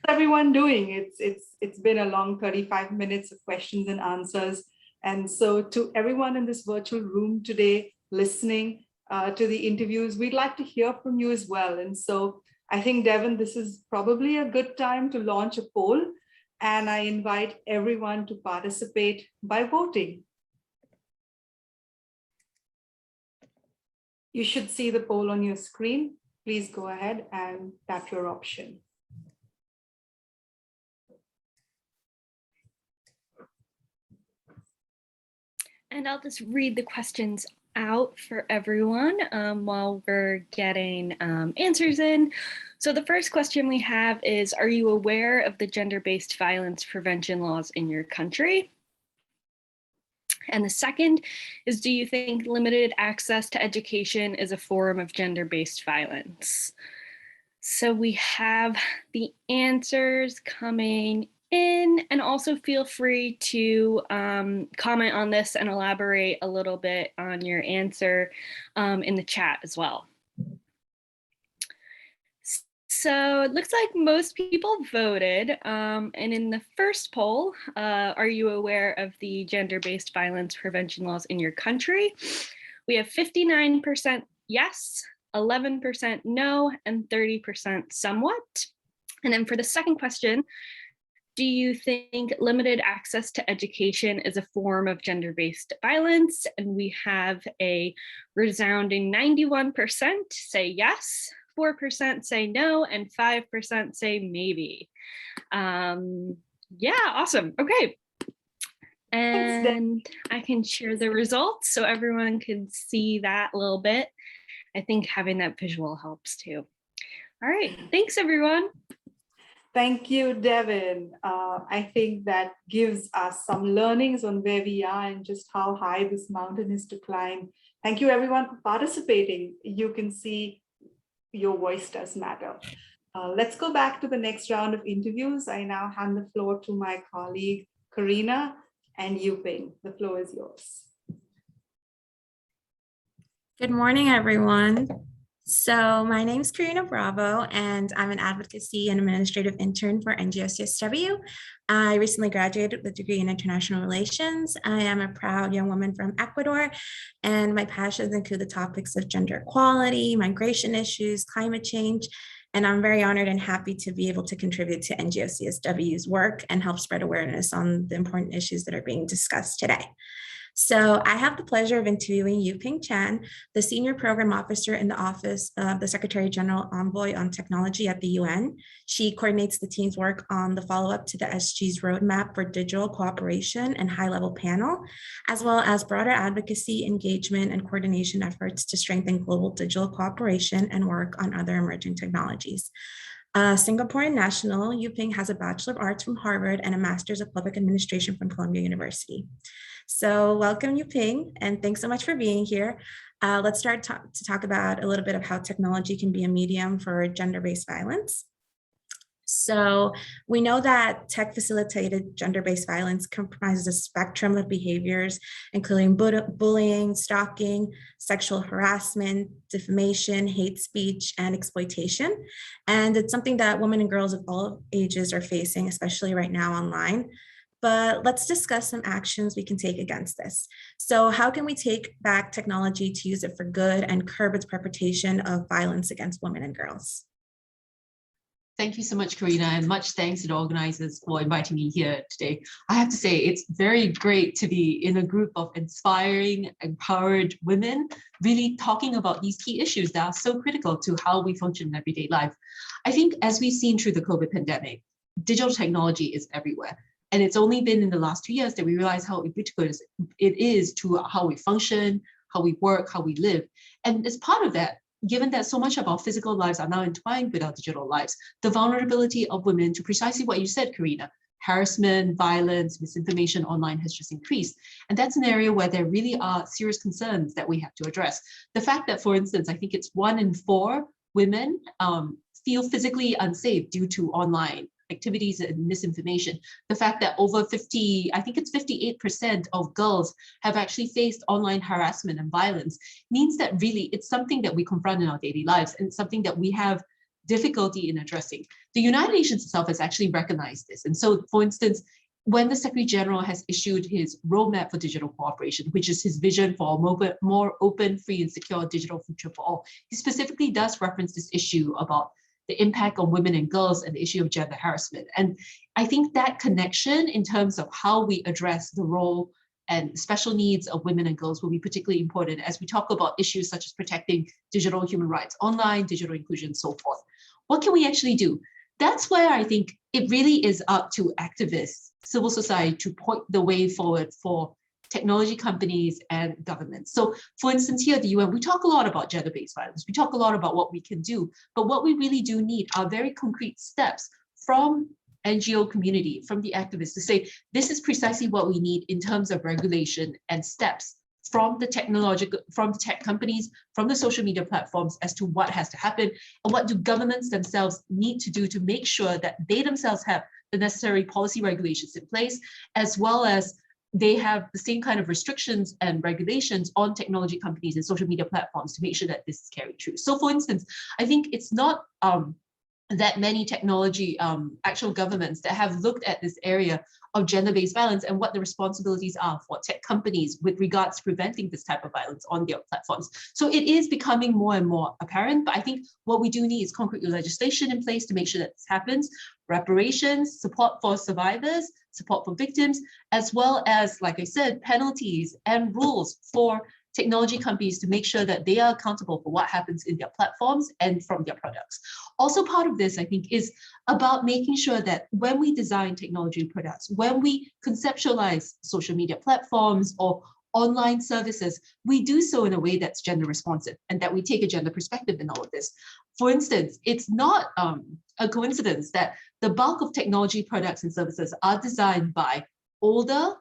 everyone doing? It's been a long 35 minutes of questions and answers. And so to everyone in this virtual room today, listening to the interviews, we'd like to hear from you as well. And so I think, Devin, this is probably a good time to launch a poll. And I invite everyone to participate by voting. You should see the poll on your screen. Please go ahead and tap your option. And I'll just read the questions out for everyone while we're getting answers in. So the first question we have is, are you aware of the gender-based violence prevention laws in your country? And the second is, do you think limited access to education is a form of gender-based violence? So we have the answers coming in, and also feel free to comment on this and elaborate a little bit on your answer in the chat as well. So it looks like most people voted. And in the first poll, are you aware of the gender-based violence prevention laws in your country? We have 59% yes, 11% no, and 30% somewhat. And then for the second question, do you think limited access to education is a form of gender-based violence? And we have a resounding 91% say yes, 4% say no, and 5% say maybe. Yeah, awesome. Okay. And I can share the results so everyone can see that a little bit. I think having that visual helps too. All right, thanks everyone. Thank you, Devin. I think that gives us some learnings on where we are and just how high this mountain is to climb. Thank you everyone for participating. You can see your voice does matter. Let's go back to the next round of interviews. I now hand the floor to my colleague, Karina and Yuping. The floor is yours. Good morning, everyone. So my name is Karina Bravo, and I'm an advocacy and administrative intern for NGO CSW. I recently graduated with a degree in international relations. I am a proud young woman from Ecuador, and my passions include the topics of gender equality, migration issues, climate change, and I'm very honored and happy to be able to contribute to NGO CSW's work and help spread awareness on the important issues that are being discussed today. So I have the pleasure of interviewing Yuping Chan, the Senior Program Officer in the Office of the Secretary General Envoy on Technology at the UN. She coordinates the team's work on the follow-up to the SG's roadmap for digital cooperation and high-level panel, as well as broader advocacy, engagement, and coordination efforts to strengthen global digital cooperation and work on other emerging technologies. Singaporean national, Yuping has a Bachelor of Arts from Harvard and a Master's of Public Administration from Columbia University. So welcome, Yuping, and thanks so much for being here. Let's start to talk about a little bit of how technology can be a medium for gender-based violence. So we know that tech-facilitated gender-based violence comprises a spectrum of behaviors, including bullying, stalking, sexual harassment, defamation, hate speech, and exploitation. And it's something that women and girls of all ages are facing, especially right now online. but let's discuss some actions we can take against this. So how can we take back technology to use it for good and curb its perpetration of violence against women and girls? Thank you so much, Karina, and much thanks to the organizers for inviting me here today. I have to say, it's very great to be in a group of inspiring, empowered women, really talking about these key issues that are so critical to how we function in everyday life. I think as we've seen through the COVID pandemic, digital technology is everywhere. And it's only been in the last 2 years that we realize how ubiquitous it is to how we function, how we work, how we live. And as part of that, given that so much of our physical lives are now entwined with our digital lives, the vulnerability of women to precisely what you said, Karina, harassment, violence, misinformation online has just increased. And that's an area where there really are serious concerns that we have to address. The fact that, for instance, I think it's 1 in 4 women feel physically unsafe due to online activities and misinformation. The fact that over 58% of girls have actually faced online harassment and violence means that really it's something that we confront in our daily lives and something that we have difficulty in addressing. The United Nations itself has actually recognized this. And so, for instance, when the Secretary General has issued his roadmap for digital cooperation, which is his vision for a more open, free, and secure digital future for all, he specifically does reference this issue about the impact on women and girls and the issue of gender harassment. And I think that connection in terms of how we address the role and special needs of women and girls will be particularly important as we talk about issues such as protecting digital human rights online, digital inclusion, and so forth. What can we actually do? That's where I think it really is up to activists, civil society to point the way forward for technology companies and governments. So for instance, here at the UN, we talk a lot about gender-based violence. We talk a lot about what we can do, but what we really do need are very concrete steps from NGO community, from the activists to say, this is precisely what we need in terms of regulation and steps from the tech companies, from the social media platforms as to what has to happen and what do governments themselves need to do to make sure that they themselves have the necessary policy regulations in place, as well as they have the same kind of restrictions and regulations on technology companies and social media platforms to make sure that this is carried through. So for instance, I think it's not that many technology actual governments that have looked at this area of gender-based violence and what the responsibilities are for tech companies with regards to preventing this type of violence on their platforms. So it is becoming more and more apparent, but I think what we do need is concrete legislation in place to make sure that this happens, reparations, support for survivors, support for victims, as well as, like I said, penalties and rules for technology companies to make sure that they are accountable for what happens in their platforms and from their products. Also part of this, I think, is about making sure that when we design technology products, when we conceptualize social media platforms or online services, we do so in a way that's gender responsive and that we take a gender perspective in all of this. For instance, it's not a coincidence that the bulk of technology products and services are designed by older,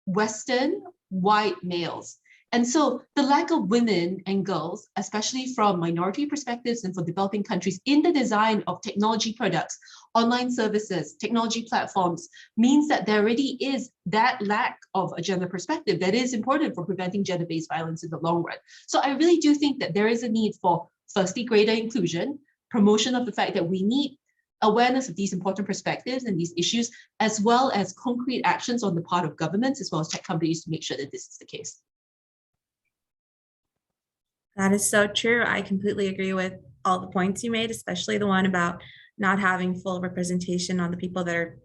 Western, white males. And so the lack of women and girls, especially from minority perspectives and for developing countries in the design of technology products, online services, technology platforms, means that there already is that lack of a gender perspective that is important for preventing gender-based violence in the long run. So I really do think that there is a need for, firstly, greater inclusion, promotion of the fact that we need awareness of these important perspectives and these issues, as well as concrete actions on the part of governments, as well as tech companies to make sure that this is the case. That is so true. I completely agree with all the points you made, especially the one about not having full representation on the people that are,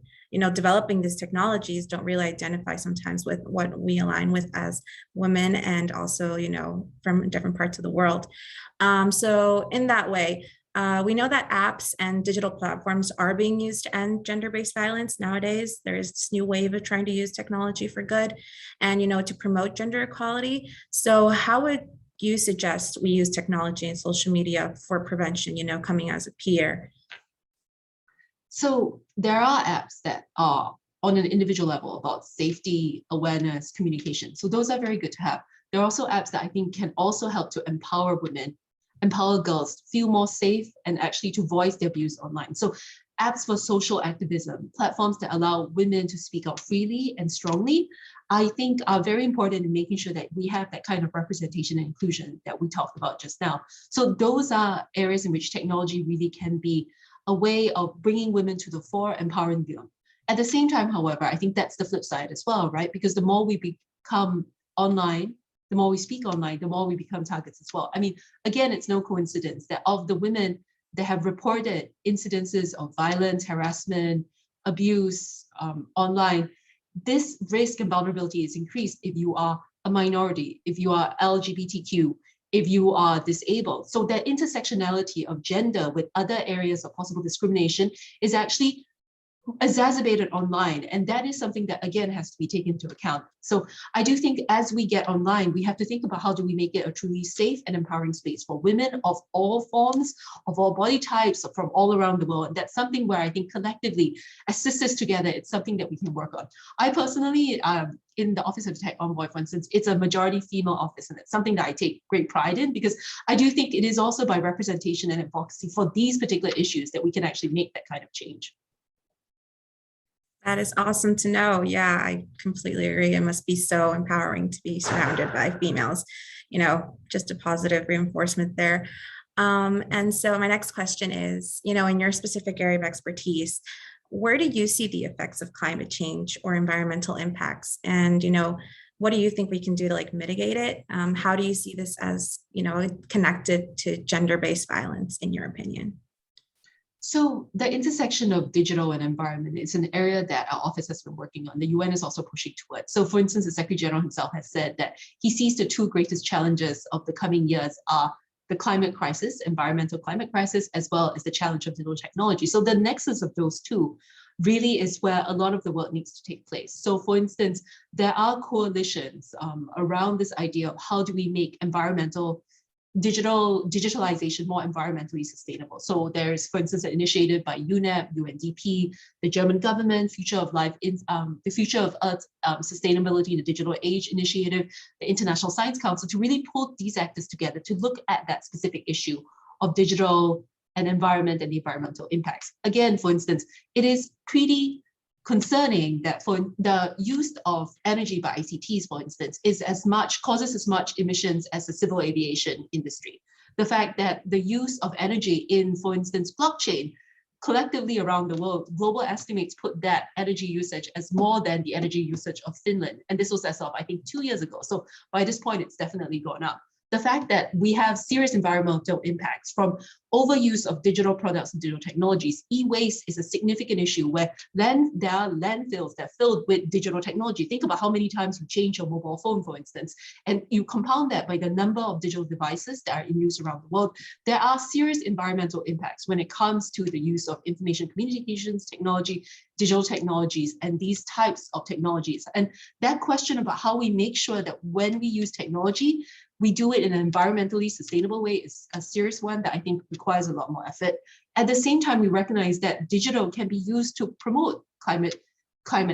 developing these technologies don't really identify sometimes with what we align with as women and also, from different parts of the world. So in that way, we know that apps and digital platforms are being used to end gender-based violence nowadays. There is this new wave of trying to use technology for good and, to promote gender equality. So how would you suggest we use technology and social media for prevention, coming as a peer? So there are apps that are on an individual level about safety, awareness, communication. So those are very good to have. There are also apps that I think can also help to empower women, empower girls, feel more safe and actually to voice their views online. So apps for social activism, platforms that allow women to speak out freely and strongly, I think are very important in making sure that we have that kind of representation and inclusion that we talked about just now. So those are areas in which technology really can be a way of bringing women to the fore, empowering them. At the same time, however, I think that's the flip side as well, right? Because the more we become online, the more we speak online, the more we become targets as well. I mean, again, it's no coincidence that of the women that have reported incidences of violence, harassment, abuse online, this risk and vulnerability is increased if you are a minority, if you are LGBTQ, if you are disabled. So that intersectionality of gender with other areas of possible discrimination is actually exacerbated online. And that is something that, again, has to be taken into account. So I do think as we get online, we have to think about how do we make it a truly safe and empowering space for women of all forms, of all body types, from all around the world. And that's something where I think collectively, as sisters together, it's something that we can work on. I personally, in the Office of the Tech Envoy, for instance, it's a majority female office, and it's something that I take great pride in, because I do think it is also by representation and advocacy for these particular issues that we can actually make that kind of change. That is awesome to know. Yeah, I completely agree. It must be so empowering to be surrounded by females, you know, just a positive reinforcement there. And so my next question is, you know, in your specific area of expertise, where do you see the effects of climate change or environmental impacts? And, you know, what do you think we can do to like mitigate it? How do you see this as, you know, connected to gender-based violence, in your opinion? So the intersection of digital and environment is an area that our office has been working on. The UN is also pushing towards. So for instance, the Secretary General himself has said that he sees the two greatest challenges of the coming years are the climate crisis, environmental climate crisis, as well as the challenge of digital technology. So the nexus of those two really is where a lot of the work needs to take place. So for instance, there are coalitions around this idea of how do we make digitalization more environmentally sustainable. So there's, for instance, an initiative by UNEP, UNDP, the German government, the Future of Earth Sustainability in the Digital Age Initiative, the International Science Council, to really pull these actors together to look at that specific issue of digital and environment and the environmental impacts. Again, for instance, it is pretty concerning that for the use of energy by ICTs, for instance, causes as much emissions as the civil aviation industry. The fact that the use of energy in, for instance, blockchain, collectively around the world, global estimates put that energy usage as more than the energy usage of Finland. And this was as of, I think, 2 years ago. So by this point, it's definitely gone up. The fact that we have serious environmental impacts from overuse of digital products and digital technologies. E-waste is a significant issue where there are landfills that are filled with digital technology. Think about how many times you change your mobile phone, for instance, and you compound that by the number of digital devices that are in use around the world. There are serious environmental impacts when it comes to the use of information communications technology, digital technologies, and these types of technologies. And that question about how we make sure that when we use technology, we do it in an environmentally sustainable way is a serious one that I think requires a lot more effort. At the same time, we recognize that digital can be used to promote climate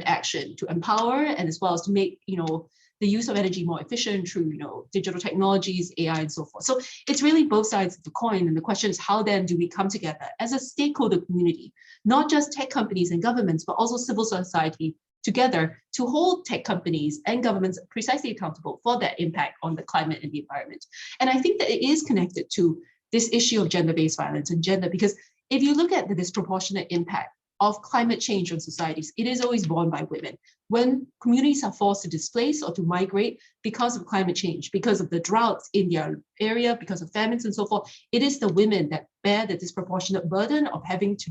action, to empower, and as well as to make, you know, the use of energy more efficient through, you know, digital technologies, AI, and so forth. So it's really both sides of the coin. And the question is, how then do we come together as a stakeholder community, not just tech companies and governments, but also civil society together to hold tech companies and governments precisely accountable for that impact on the climate and the environment. And I think that it is connected to this issue of gender-based violence and gender, because if you look at the disproportionate impact of climate change on societies, it is always borne by women. When communities are forced to displace or to migrate because of climate change, because of the droughts in their area, because of famines and so forth, it is the women that bear the disproportionate burden of having to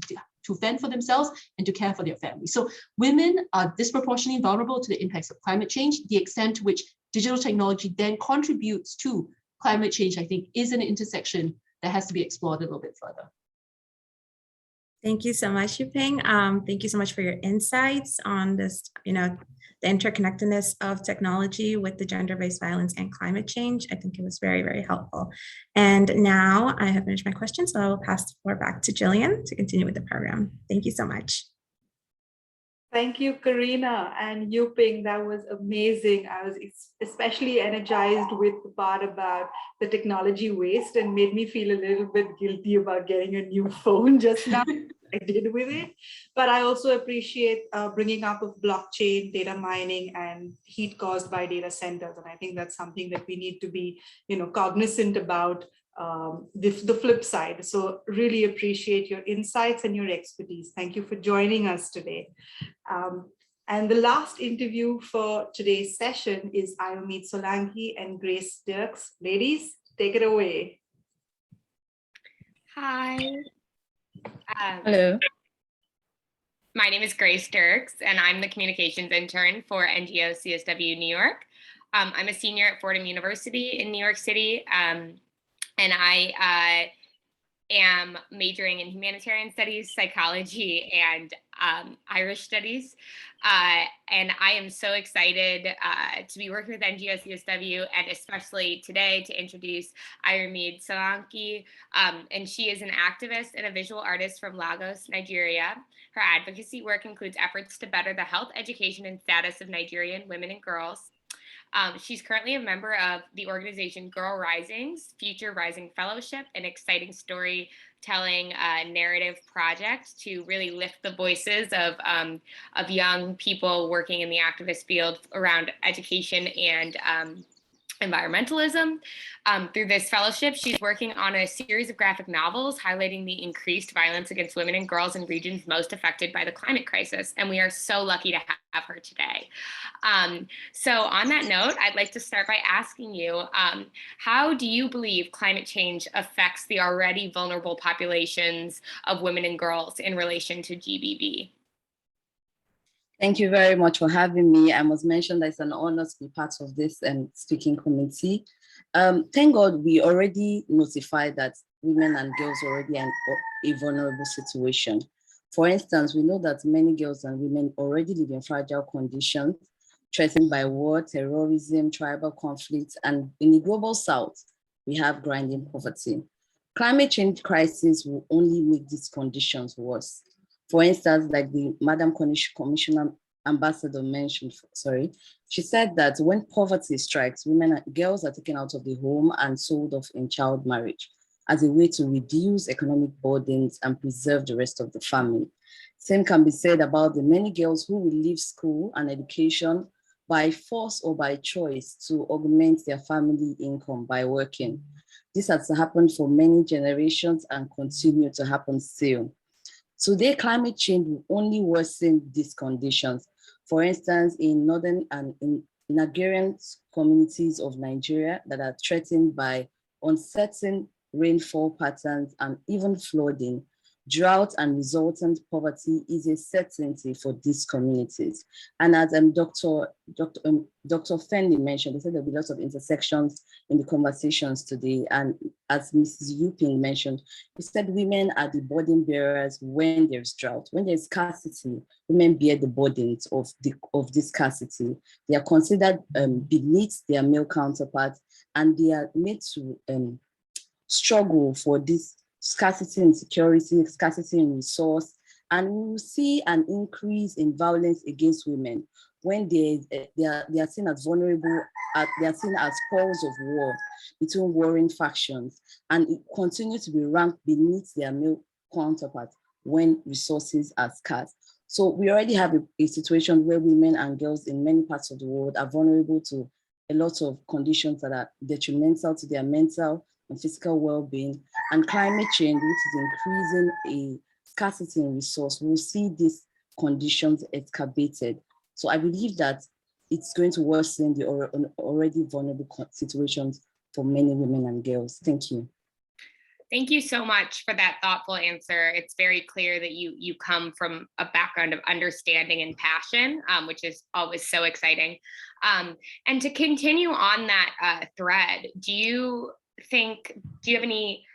fend for themselves and to care for their families. So women are disproportionately vulnerable to the impacts of climate change. The extent to which digital technology then contributes to climate change, I think, is an intersection that has to be explored a little bit further. Thank you so much, Yuping. Thank you so much for your insights on this, you know, the interconnectedness of technology with the gender-based violence and climate change. I think it was very, very helpful. And now I have finished my questions, so I will pass the floor back to Jillian to continue with the program. Thank you so much. Thank you, Karina and Yuping. That was amazing. I was especially energized with the part about the technology waste and made me feel a little bit guilty about getting a new phone just now. I did with it. But I also appreciate bringing up of blockchain, data mining, and heat caused by data centers. And I think that's something that we need to be, you know, cognizant about the flip side. So really appreciate your insights and your expertise. Thank you for joining us today. And the last interview for today's session is Ayomit Solanki and Grace Dirks. Ladies, take it away. Hi. Hello. My name is Grace Dirks, and I'm the communications intern for NGO CSW New York. I'm a senior at Fordham University in New York City, and I am majoring in humanitarian studies, psychology, and Irish studies. And I am so excited to be working with NGO CSW, and especially today to introduce Ayomit Solanki. And she is an activist and a visual artist from Lagos, Nigeria. Her advocacy work includes efforts to better the health, education, and status of Nigerian women and girls. She's currently a member of the organization Girl Rising's Future Rising Fellowship, an exciting storytelling narrative project to really lift the voices of young people working in the activist field around education and environmentalism. Through this fellowship, she's working on a series of graphic novels highlighting the increased violence against women and girls in regions most affected by the climate crisis. And we are so lucky to have her today. So on that note, I'd like to start by asking you, how do you believe climate change affects the already vulnerable populations of women and girls in relation to GBV? Thank you very much for having me. I must mention that it's an honor to be part of this speaking committee. Thank God we already notified that women and girls already are in a vulnerable situation. For instance, we know that many girls and women already live in fragile conditions, threatened by war, terrorism, tribal conflicts, and in the global south, we have grinding poverty. Climate change crisis will only make these conditions worse. For instance, like the Madam Commissioner Ambassador mentioned, she said that when poverty strikes, women and girls are taken out of the home and sold off in child marriage as a way to reduce economic burdens and preserve the rest of the family. Same can be said about the many girls who will leave school and education by force or by choice to augment their family income by working. This has happened for many generations and continue to happen still. Today, climate change will only worsen these conditions. For instance, in northern and in agrarian communities of Nigeria that are threatened by uncertain rainfall patterns and even flooding, drought and resultant poverty is a certainty for these communities. And as Dr. Fenley mentioned, they said there'll be lots of intersections in the conversations today. And as Mrs. Yuping mentioned, we said women are the burden bearers when there's drought. When there's scarcity, women bear the burdens of this scarcity. They are considered beneath their male counterparts, and they are made to struggle for this scarcity in security, scarcity in resource, and we will see an increase in violence against women when they are seen as vulnerable, they are seen as spoils of war between warring factions, and it continues to be ranked beneath their male counterparts when resources are scarce. So we already have a situation where women and girls in many parts of the world are vulnerable to a lot of conditions that are detrimental to their mental and physical well-being, and climate change, which is increasing a scarcity in resource, we'll see these conditions excavated. So I believe that it's going to worsen the already vulnerable situations for many women and girls. Thank you. Thank you so much for that thoughtful answer. It's very clear that you come from a background of understanding and passion, which is always so exciting. And to continue on that thread, do you have any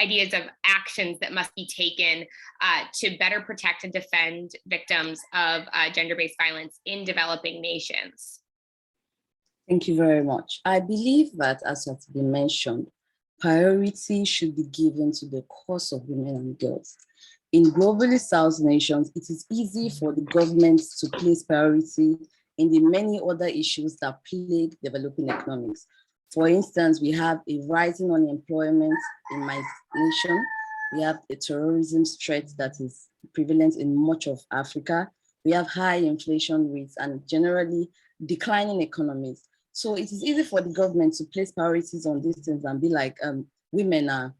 ideas of actions that must be taken to better protect and defend victims of gender-based violence in developing nations? Thank you very much. I believe that, as has been mentioned, priority should be given to the cause of women and girls. In globally south nations, it is easy for the governments to place priority in the many other issues that plague developing economics. For instance, we have a rising unemployment in my nation. We have a terrorism threat that is prevalent in much of Africa. We have high inflation rates and generally declining economies. So it is easy for the government to place priorities on these things and be like, women are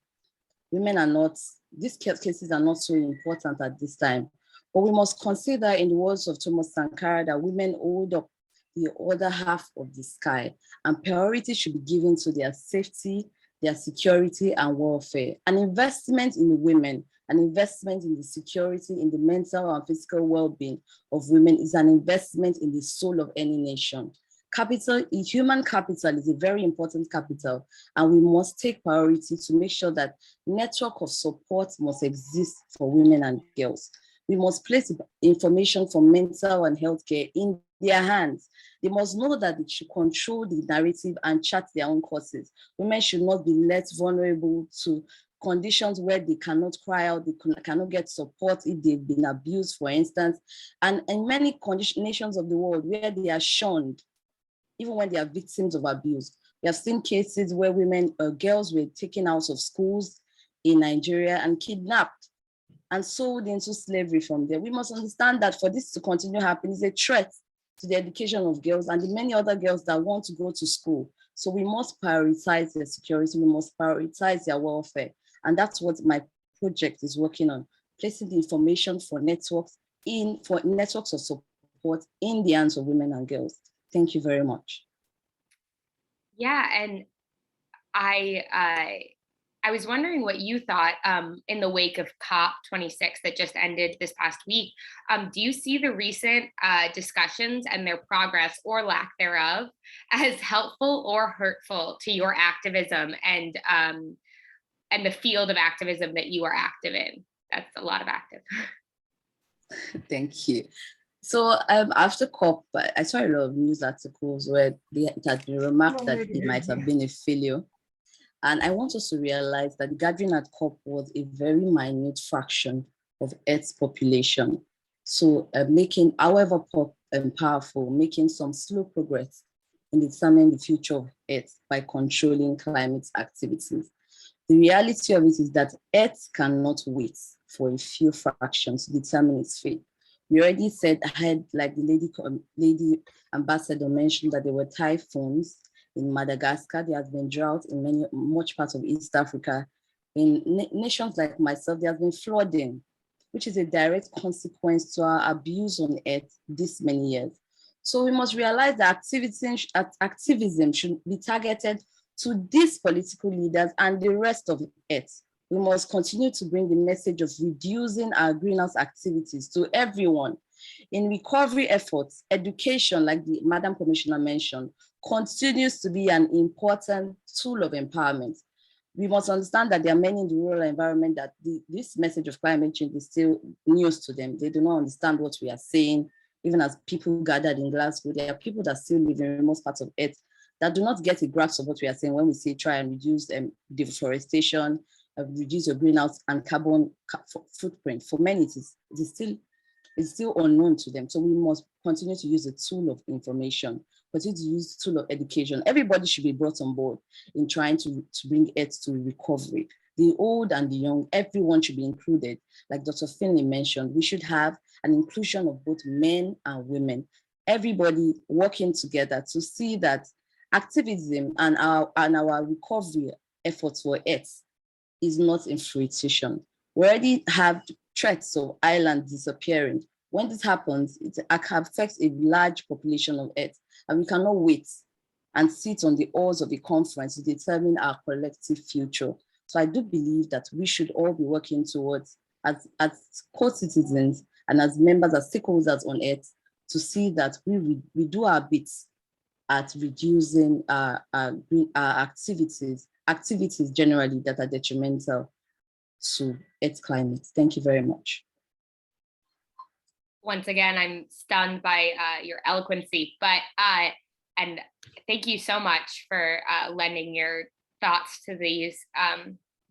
not, these cases are not so important at this time. But we must consider, in the words of Thomas Sankara, that women hold up the other half of the sky, and priority should be given to their safety, their security and welfare. An investment in the women, an investment in the security, in the mental and physical well-being of women is an investment in the soul of any nation. Capital, human capital is a very important capital, and we must take priority to make sure that network of support must exist for women and girls. We must place information for mental and healthcare in their hands. They must know that they should control the narrative and chart their own courses. Women should not be less vulnerable to conditions where they cannot cry out, they cannot get support if they've been abused, for instance. And in many nations of the world where they are shunned, even when they are victims of abuse. We have seen cases where women, girls were taken out of schools in Nigeria and kidnapped and sold into slavery from there. We must understand that for this to continue happening is a threat to the education of girls and the many other girls that want to go to school. So we must prioritize their security, we must prioritize their welfare. And that's what my project is working on, placing the information for networks of support in the hands of women and girls. Thank you very much. Yeah, and I was wondering what you thought in the wake of COP26 that just ended this past week. Do you see the recent discussions and their progress or lack thereof as helpful or hurtful to your activism and the field of activism that you are active in? That's a lot of active. Thank you. So after COP, I saw a lot of news articles where it had been remarked that it might have been a failure. And I want us to realize that the gathering at COP was a very minute fraction of Earth's population. So making, however powerful, making some slow progress in determining the future of Earth by controlling climate activities. The reality of it is that Earth cannot wait for a few fractions to determine its fate. We already said ahead, like the lady ambassador mentioned, that there were typhoons in Madagascar. There has been drought in much parts of East Africa. In nations like myself, there has been flooding, which is a direct consequence to our abuse on Earth this many years. So we must realize that activism should be targeted to these political leaders and the rest of Earth. We must continue to bring the message of reducing our greenhouse activities to everyone. In recovery efforts, education, like the Madam Commissioner mentioned, continues to be an important tool of empowerment. We must understand that there are many in the rural environment that this message of climate change is still news to them. They do not understand what we are saying. Even as people gathered in Glasgow, there are people that still live in remote parts of Earth that do not get a grasp of what we are saying when we say try and reduce deforestation, reduce your greenhouse and carbon footprint. For many, it's still unknown to them. So we must continue to use the tool of information, continue to use the tool of education. Everybody should be brought on board in trying to bring Earth to recovery. The old and the young, everyone should be included. Like Dr. Fenley mentioned, we should have an inclusion of both men and women, everybody working together to see that activism and our recovery efforts for Earth is not in fruition. We already have threats of islands disappearing. When this happens, it affects a large population of Earth, and we cannot wait and sit on the oars of the conference to determine our collective future. So I do believe that we should all be working towards, as co-citizens and as members, as stakeholders on Earth, to see that we do our bits at reducing our activities generally that are detrimental to Earth's climate. Thank you very much. Once again, I'm stunned by your eloquency, but and thank you so much for lending your thoughts to these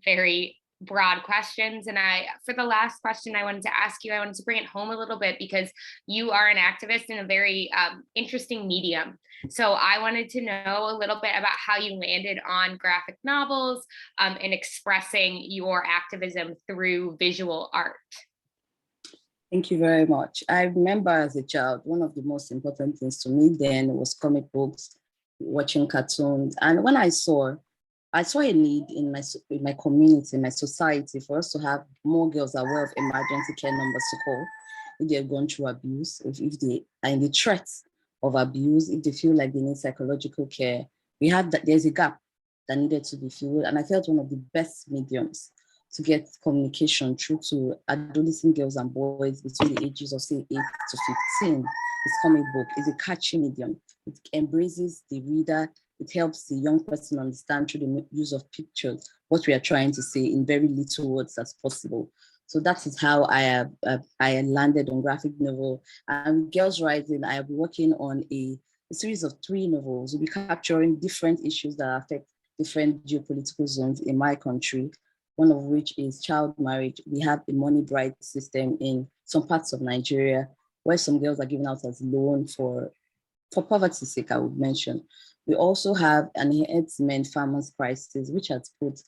very broad questions. And for the last question I wanted to ask you, I wanted to bring it home a little bit because you are an activist in a very interesting medium. So I wanted to know a little bit about how you landed on graphic novels and expressing your activism through visual art. Thank you very much. I remember as a child, one of the most important things to me then was comic books watching cartoons. And when I saw a need in my community, in my society, for us to have more girls aware of emergency care numbers to call if they've gone through abuse, if they are in the threat of abuse, if they feel like they need psychological care. We have that there's a gap that needed to be filled. And I felt one of the best mediums to get communication through to adolescent girls and boys between the ages of, say, 8 to 15. This comic book is a catchy medium. It embraces the reader. It helps the young person understand through the use of pictures what we are trying to say in very little words as possible. So that is how I landed on graphic novel. And with Girls Rising, I will be working on a series of 3 novels. We'll be capturing different issues that affect different geopolitical zones in my country, one of which is child marriage. We have a money bride system in some parts of Nigeria where some girls are given out as loan for poverty's sake, I would mention. We also have an herdsmen farmers crisis, which has put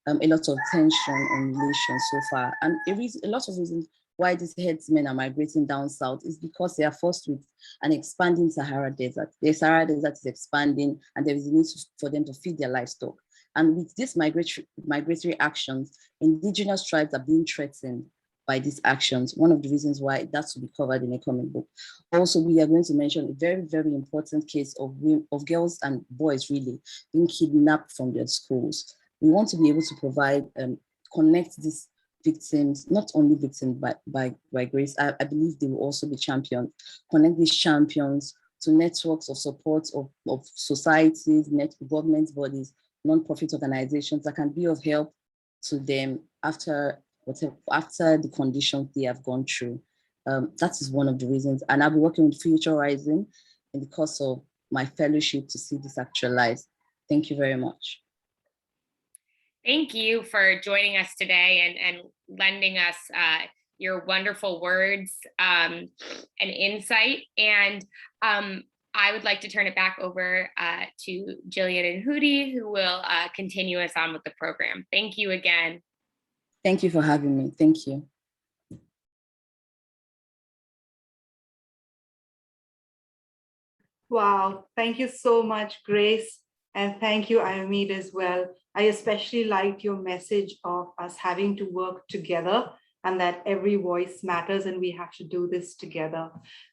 a lot of tension on relations so far. And a lot of reasons why these herdsmen are migrating down south is because they are forced with an expanding Sahara Desert. The Sahara Desert is expanding and there is a need for them to feed their livestock. And with these migratory actions, indigenous tribes are being threatened by these actions. One of the reasons why that will be covered in a comic book. Also, we are going to mention a very, very important case of girls and boys really being kidnapped from their schools. We want to be able to provide, connect these victims, not only victims by grace, I believe they will also be champions, connect these champions to networks of support of societies, government bodies, non-profit organizations that can be of help to them after the conditions they have gone through. That is one of the reasons. And I'll be working with Future Rising in the course of my fellowship to see this actualized. Thank you very much. Thank you for joining us today and lending us your wonderful words and insight. And I would like to turn it back over to Jillian and Hootie, who will continue us on with the program. Thank you again. Thank you for having me. Thank you. Wow, thank you so much, Grace. And thank you, Ayomid, as well. I especially liked your message of us having to work together and that every voice matters and we have to do this together.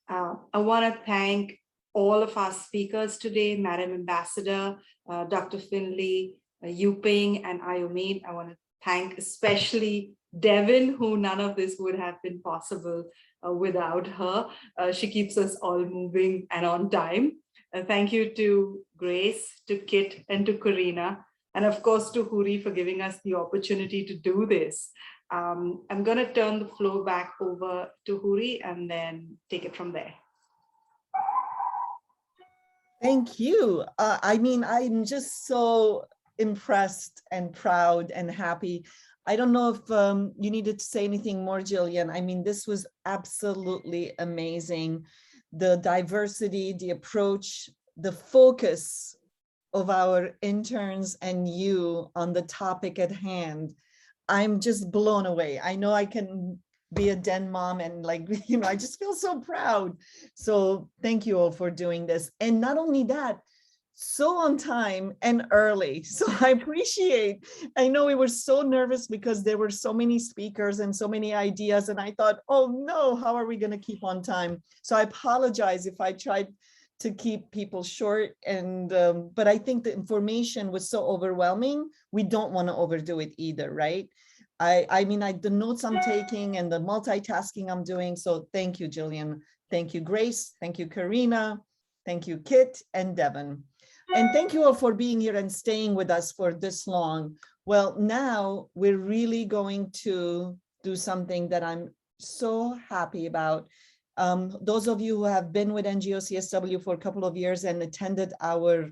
I want to thank all of our speakers today, Madam Ambassador, Dr. Fenley, Yuping, and Ayomid. I want to thank especially Devin, who none of this would have been possible without her. She keeps us all moving and on time. Thank you to Grace, to Kit, and to Karina, and of course to Hootie for giving us the opportunity to do this. I'm going to turn the floor back over to Hootie and then take it from there. Thank you. I mean, I'm just so impressed and proud and happy. I don't know if you needed to say anything more, Jillian. I mean, this was absolutely amazing. The diversity, the approach, the focus of our interns and you on the topic at hand. I'm just blown away. I know I can be a den mom and I just feel so proud. So thank you all for doing this. And not only that, so on time and early. So I appreciate, I know we were so nervous because there were so many speakers and so many ideas. And I thought, oh no, how are we going to keep on time? So I apologize if I tried to keep people short. And but I think the information was so overwhelming. We don't want to overdo it either, right? I mean, the notes I'm taking and the multitasking I'm doing. So thank you, Jillian. Thank you, Grace. Thank you, Karina. Thank you, Kit and Devin. And thank you all for being here and staying with us for this long. Well, now we're really going to do something that I'm so happy about. Those of you who have been with NGO CSW for a couple of years and attended our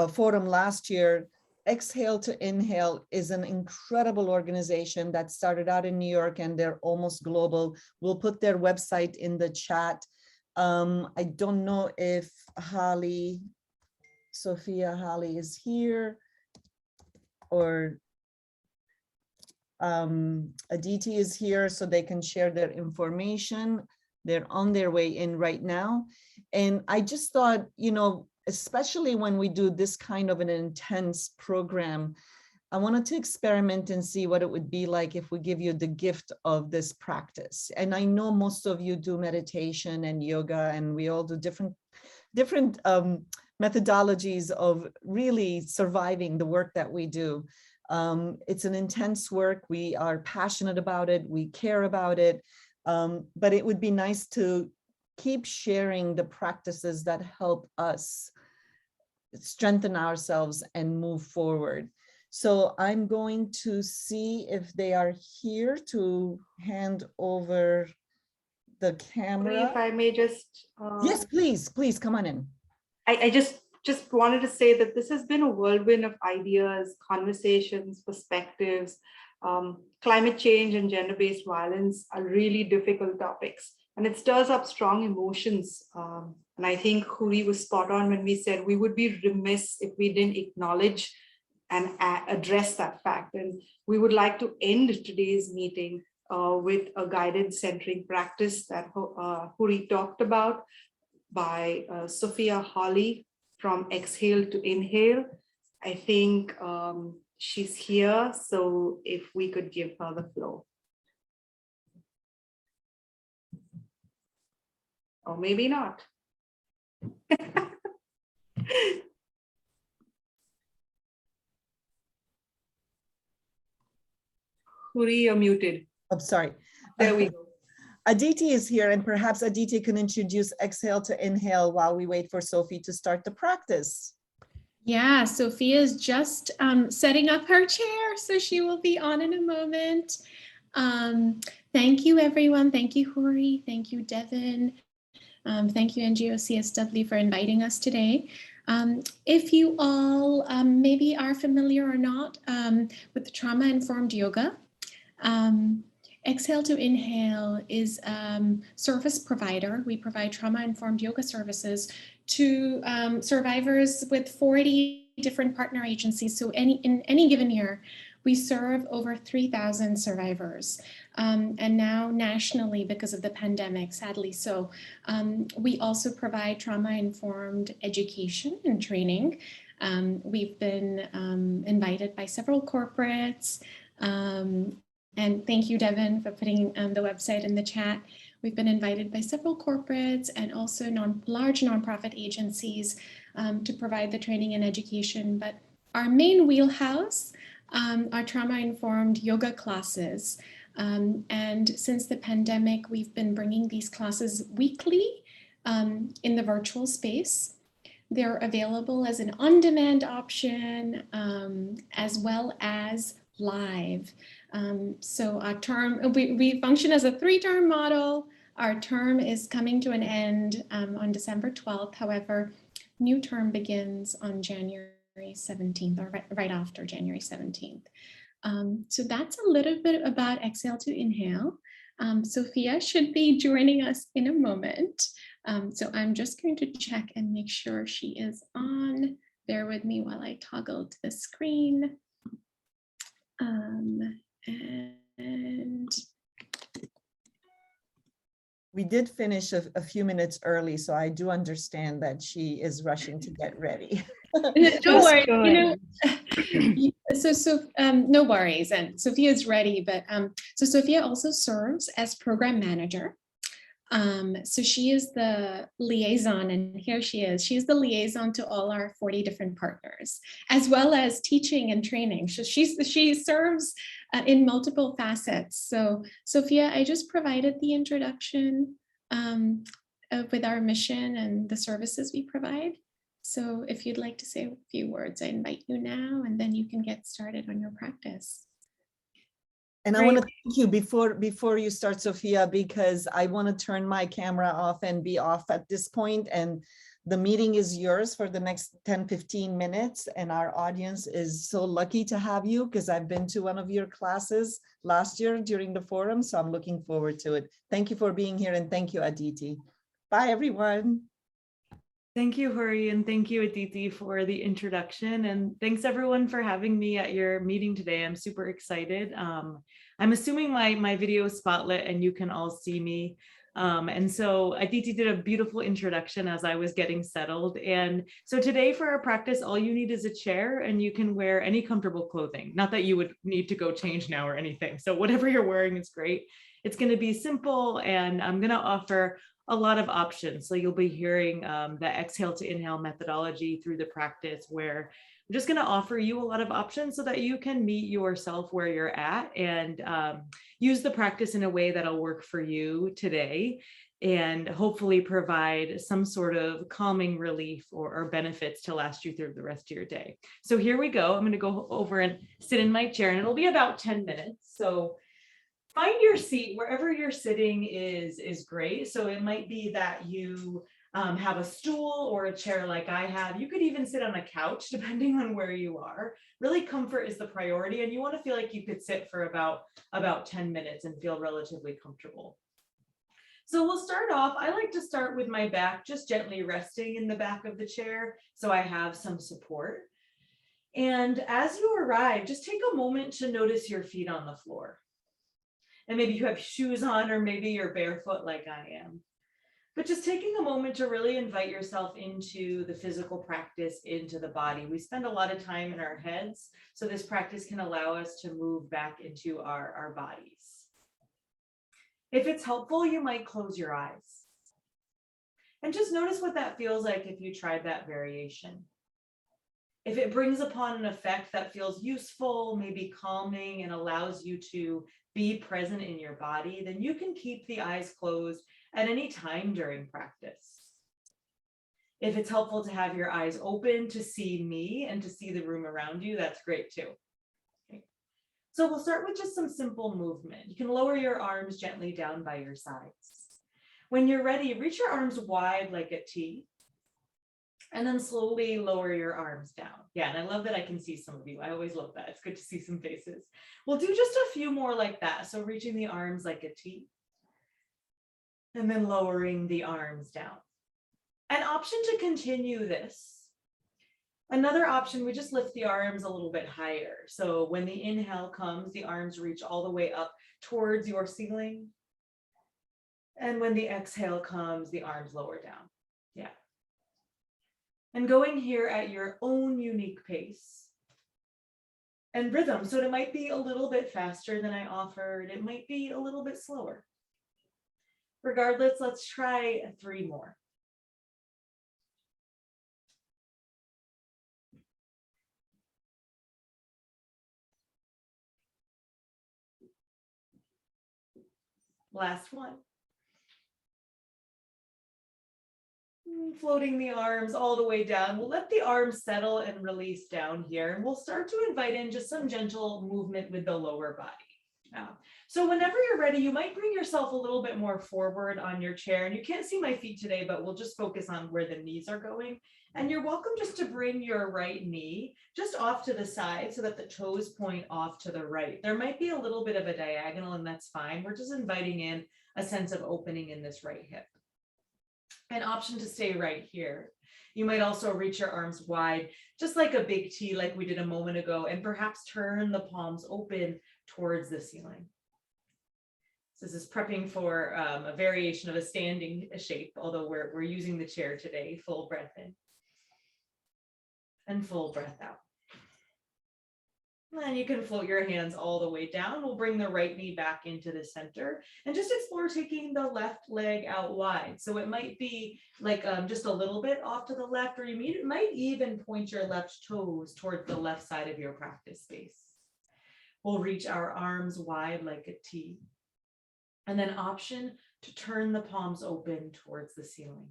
forum last year, Exhale to Inhale is an incredible organization that started out in New York and they're almost global. We'll put their website in the chat. I don't know if Sophia Holly is here or Aditi is here so they can share their information. They're on their way in right now. And I just thought, especially when we do this kind of an intense program, I wanted to experiment and see what it would be like if we give you the gift of this practice. And I know most of you do meditation and yoga, and we all do different methodologies of really surviving the work that we do. It's an intense work. We are passionate about it. We care about it. But it would be nice to keep sharing the practices that help us strengthen ourselves and move forward. So I'm going to see if they are here to hand over the camera. If I may just... Yes, please come on in. I just wanted to say that this has been a whirlwind of ideas, conversations, perspectives. Climate change and gender-based violence are really difficult topics, and it stirs up strong emotions. And I think Huri was spot on when we said we would be remiss if we didn't acknowledge and address that fact. And we would like to end today's meeting with a guided centering practice that Huri talked about by Sophia Hawley from Exhale to Inhale. I think she's here, so if we could give her the floor. Or maybe not. Huri, you're muted. I'm sorry. There we go. Aditi is here, and perhaps Aditi can introduce Exhale to Inhale while we wait for Sophie to start the practice. Yeah, Sophia's just setting up her chair, so she will be on in a moment. Thank you, everyone. Thank you, Huri. Thank you, Devin. Thank you, NGO CSW, for inviting us today. If you all maybe are familiar or not with trauma-informed yoga, Exhale to Inhale is service provider. We provide trauma-informed yoga services to survivors with 40 different partner agencies. So in any given year, we serve over 3,000 survivors. And now nationally, because of the pandemic, sadly so, we also provide trauma-informed education and training. We've been invited by several corporates, and thank you, Devin, for putting the website in the chat. We've been invited by several corporates and also large nonprofit agencies to provide the training and education. But our main wheelhouse are trauma-informed yoga classes. And since the pandemic, we've been bringing these classes weekly in the virtual space. They're available as an on-demand option as well as live. So our term, we function as a 3-term model. Our term is coming to an end on December 12th. However, new term begins on January 17th or right after January 17th. So that's a little bit about Exhale to Inhale. Sophia should be joining us in a moment. So I'm just going to check and make sure she is on. Bear with me while I toggle to the screen. And we did finish a few minutes early, so I do understand that she is rushing to get ready. Don't worry, no worries, and Sophia's ready, but so Sophia also serves as program manager. So she is the liaison, and here she is. She's the liaison to all our 40 different partners, as well as teaching and training. So she serves in multiple facets. So Sophia, I just provided the introduction with our mission and the services we provide. So if you'd like to say a few words, I invite you now, and then you can get started on your practice. And I want to thank you before you start, Sophia, because I want to turn my camera off and be off at this point, and the meeting is yours for the next 10-15 minutes, and our audience is so lucky to have you because I've been to one of your classes last year during the forum, so I'm looking forward to it. Thank you for being here, and thank you, Aditi. Bye, everyone. Thank you, Huri, and thank you, Aditi, for the introduction. And thanks everyone for having me at your meeting today. I'm super excited. I'm assuming my video is spotlit and you can all see me. And so Aditi did a beautiful introduction as I was getting settled. And so today for our practice, all you need is a chair and you can wear any comfortable clothing. Not that you would need to go change now or anything. So whatever you're wearing is great. It's going to be simple, and I'm going to offer a lot of options. So you'll be hearing the exhale to inhale methodology through the practice, where I'm just going to offer you a lot of options so that you can meet yourself where you're at and use the practice in a way that'll work for you today, and hopefully provide some sort of calming relief or benefits to last you through the rest of your day. So here we go. I'm going to go over and sit in my chair, and it'll be about 10 minutes. So find your seat wherever you're sitting is great. So it might be that you have a stool or a chair like I have. You could even sit on a couch depending on where you are. Really, comfort is the priority, and you want to feel like you could sit for about 10 minutes and feel relatively comfortable. So we'll start off. I like to start with my back just gently resting in the back of the chair so I have some support. And as you arrive, just take a moment to notice your feet on the floor. And maybe you have shoes on, or maybe you're barefoot like I am. But just taking a moment to really invite yourself into the physical practice, into the body. We spend a lot of time in our heads, so this practice can allow us to move back into our bodies. If it's helpful, you might close your eyes. And just notice what that feels like if you tried that variation. If it brings upon an effect that feels useful, maybe calming, and allows you to be present in your body, then you can keep the eyes closed at any time during practice. If it's helpful to have your eyes open to see me and to see the room around you, that's great too. Okay. So we'll start with just some simple movement. You can lower your arms gently down by your sides. When you're ready, reach your arms wide like a T, and then slowly lower your arms down. Yeah, and I love that I can see some of you. I always love that. It's good to see some faces. We'll do just a few more like that. So reaching the arms like a T, and then lowering the arms down. An option to continue this. Another option, we just lift the arms a little bit higher. So when the inhale comes, the arms reach all the way up towards your ceiling. And when the exhale comes, the arms lower down. Yeah. And going here at your own unique pace and rhythm. So it might be a little bit faster than I offered. It might be a little bit slower. Regardless, let's try 3 more. Last one. Floating the arms all the way down. We'll let the arms settle and release down here. And we'll start to invite in just some gentle movement with the lower body. So whenever you're ready, you might bring yourself a little bit more forward on your chair. And you can't see my feet today, but we'll just focus on where the knees are going. And you're welcome just to bring your right knee just off to the side so that the toes point off to the right. There might be a little bit of a diagonal, and that's fine. We're just inviting in a sense of opening in this right hip. An option to stay right here. You might also reach your arms wide, just like a big T like we did a moment ago, and perhaps turn the palms open towards the ceiling. So this is prepping for a variation of a standing shape, although we're using the chair today. Full breath in and full breath out. And you can float your hands all the way down. We'll bring the right knee back into the center and just explore taking the left leg out wide. So it might be like just a little bit off to the left, or you might even point your left toes towards the left side of your practice space. We'll reach our arms wide like a T. And then option to turn the palms open towards the ceiling.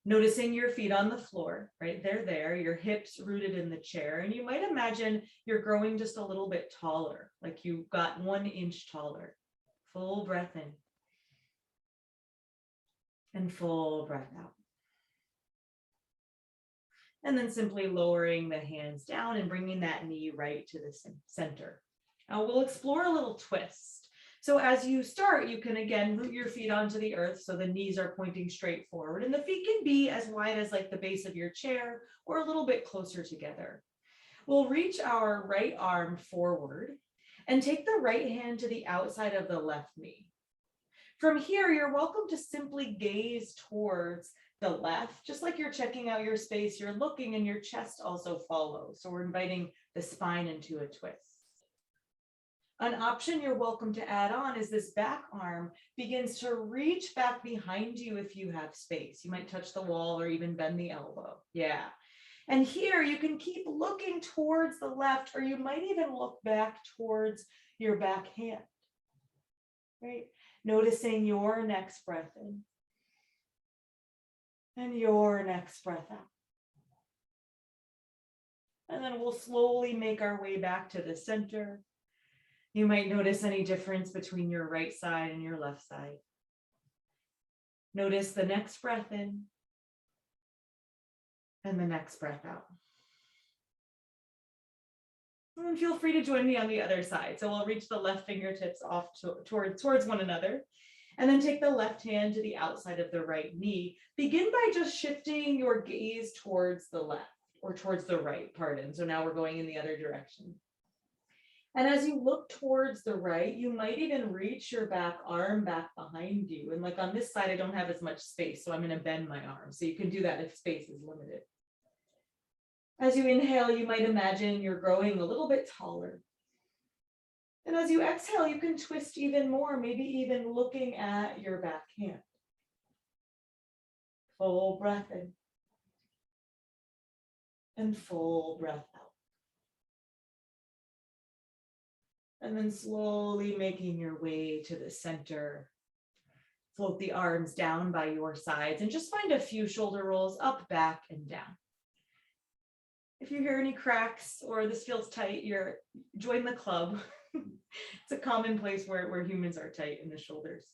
Noticing your feet on the floor, right? They're there, your hips rooted in the chair. And you might imagine you're growing just a little bit taller, like you got 1 inch taller. Full breath in. And full breath out. And then simply lowering the hands down and bringing that knee right to the center. Now we'll explore a little twist. So as you start, you can again root your feet onto the earth so the knees are pointing straight forward, and the feet can be as wide as like the base of your chair or a little bit closer together. We'll reach our right arm forward and take the right hand to the outside of the left knee. From here, you're welcome to simply gaze towards the left, just like you're checking out your space, you're looking and your chest also follows. So we're inviting the spine into a twist. An option you're welcome to add on is this back arm begins to reach back behind you if you have space. You might touch the wall or even bend the elbow. Yeah. And here you can keep looking towards the left, or you might even look back towards your back hand. Right? Noticing your next breath in and your next breath out. And then we'll slowly make our way back to the center. You might notice any difference between your right side and your left side. Notice the next breath in and the next breath out. And feel free to join me on the other side. So we'll reach the left fingertips off towards one another, and then take the left hand to the outside of the right knee. Begin by just shifting your gaze towards the left, or towards the right, pardon. So now we're going in the other direction. And as you look towards the right, you might even reach your back arm back behind you. And like on this side, I don't have as much space, so I'm going to bend my arm. So you can do that if space is limited. As you inhale, you might imagine you're growing a little bit taller. And as you exhale, you can twist even more, maybe even looking at your back hand. Full breath in. And full breath out. And then slowly making your way to the center. Float the arms down by your sides and just find a few shoulder rolls up, back, and down. If you hear any cracks or this feels tight, join the club. It's a common place where humans are tight in the shoulders.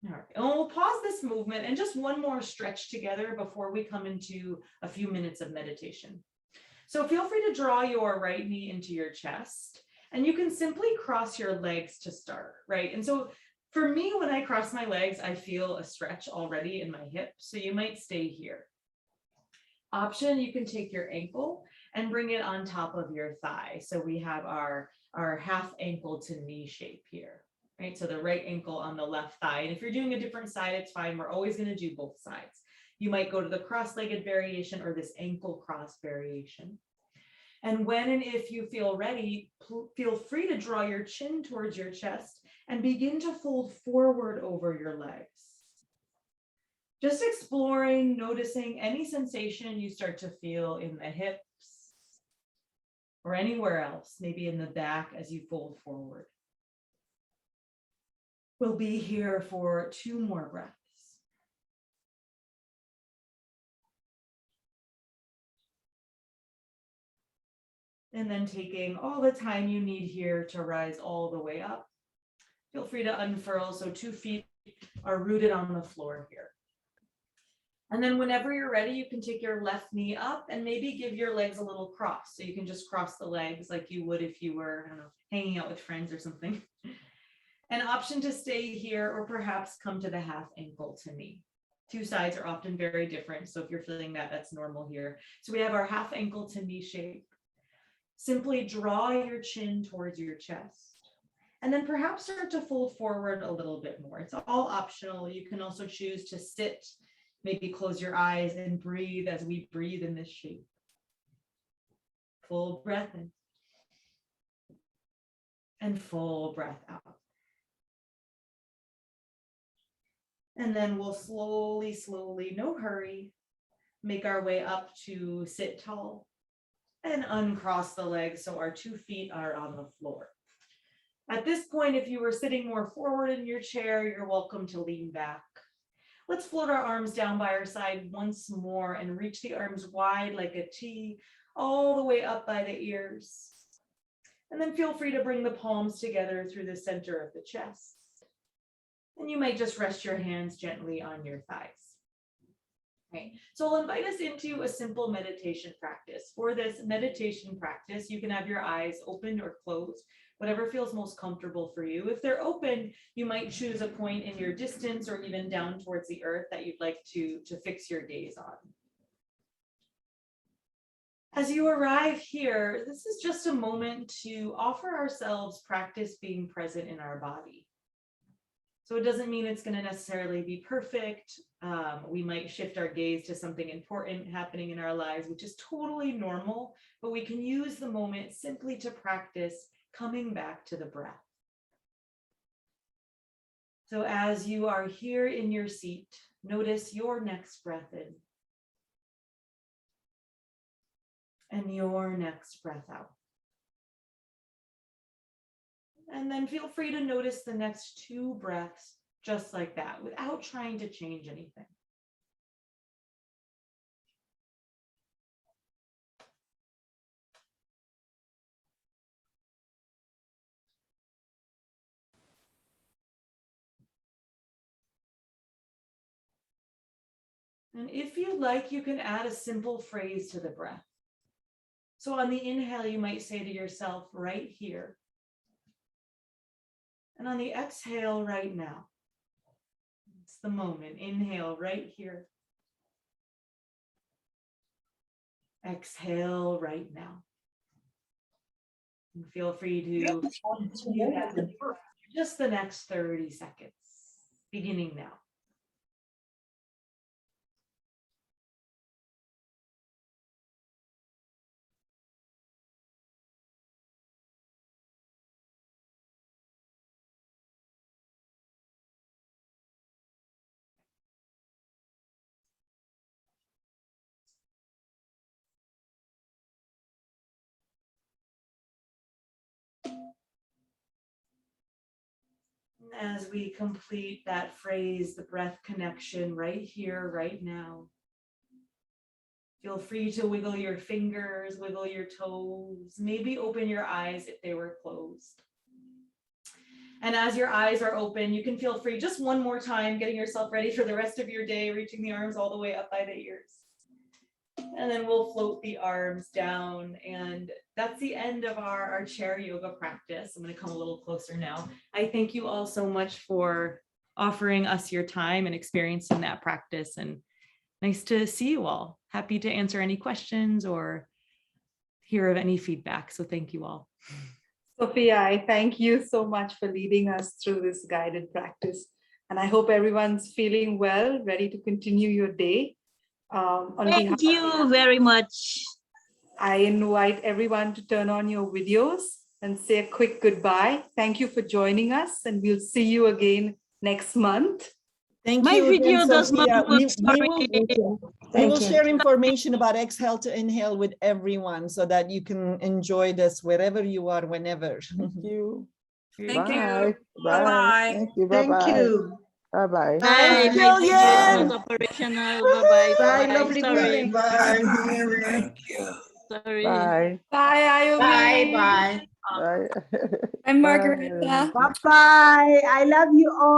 All right, and we'll pause this movement and just one more stretch together before we come into a few minutes of meditation. So feel free to draw your right knee into your chest, and you can simply cross your legs to start, right? And so for me, when I cross my legs, I feel a stretch already in my hip, so you might stay here. Option, you can take your ankle and bring it on top of your thigh. So we have our half ankle to knee shape here, right? So the right ankle on the left thigh. And if you're doing a different side, it's fine. We're always going to do both sides. You might go to the cross-legged variation or this ankle cross variation. And when and if you feel ready, feel free to draw your chin towards your chest and begin to fold forward over your legs. Just exploring, noticing any sensation you start to feel in the hips or anywhere else, maybe in the back as you fold forward. We'll be here for 2 more breaths. And then taking all the time you need here to rise all the way up. Feel free to unfurl so 2 feet are rooted on the floor here. And then whenever you're ready, you can take your left knee up and maybe give your legs a little cross. So you can just cross the legs like you would if you were, I don't know, hanging out with friends or something. An option to stay here or perhaps come to the half ankle to knee. 2 sides are often very different. So if you're feeling that, that's normal here. So we have our half ankle to knee shape. Simply draw your chin towards your chest. And then perhaps start to fold forward a little bit more. It's all optional. You can also choose to sit, maybe close your eyes and breathe as we breathe in this shape. Full breath in. And full breath out. And then we'll slowly, no hurry, make our way up to sit tall and uncross the legs so our 2 feet are on the floor. At this point, if you were sitting more forward in your chair, you're welcome to lean back. Let's float our arms down by our side once more and reach the arms wide like a T, all the way up by the ears. And then feel free to bring the palms together through the center of the chest. And you might just rest your hands gently on your thighs. Okay. So I'll invite us into a simple meditation practice. For this meditation practice, you can have your eyes open or closed, whatever feels most comfortable for you. If they're open, you might choose a point in your distance or even down towards the earth that you'd like to fix your gaze on. As you arrive here, this is just a moment to offer ourselves practice being present in our body. So it doesn't mean it's going to necessarily be perfect. We might shift our gaze to something important happening in our lives, which is totally normal, but we can use the moment simply to practice coming back to the breath. So as you are here in your seat, notice your next breath in and your next breath out. And then feel free to notice the next 2 breaths just like that, without trying to change anything. And if you'd like, you can add a simple phrase to the breath. So on the inhale, you might say to yourself, right here. And on the exhale, right now. It's the moment. Inhale right here. Exhale right now. And feel free to continue that for just the next 30 seconds, beginning now. As we complete that phrase, the breath connection right here, right now. Feel free to wiggle your fingers, wiggle your toes, maybe open your eyes if they were closed. And as your eyes are open, you can feel free just one more time, getting yourself ready for the rest of your day, reaching the arms all the way up by the ears. And then we'll float the arms down, and that's the end of our chair yoga practice. I'm going to come a little closer now. I thank you all so much for offering us your time and experiencing that practice, and nice to see you all. Happy to answer any questions or hear of any feedback. So thank you all. Sophia, I thank you so much for leading us through this guided practice. And I hope everyone's feeling well, ready to continue your day. Thank you very much. I invite everyone to turn on your videos and say a quick goodbye. Thank you for joining us, and we'll see you again next month. Thank My you video again, does not Sophia. work, We will share information about exhale to inhale with everyone so that you can enjoy this wherever you are, whenever. Thank you. Thank Bye. you. Bye. Bye. Thank you. Thank Bye-bye. you. Bye-bye. Bye. Thanks, My video is Jillian. not operational. Bye-bye. Bye, Bye. lovely Sorry. woman. Bye. Thank you. Sorry. Bye. Bye, Ayumi. Bye. Bye. I'm Bye. Margarita. Bye-bye. I love you all.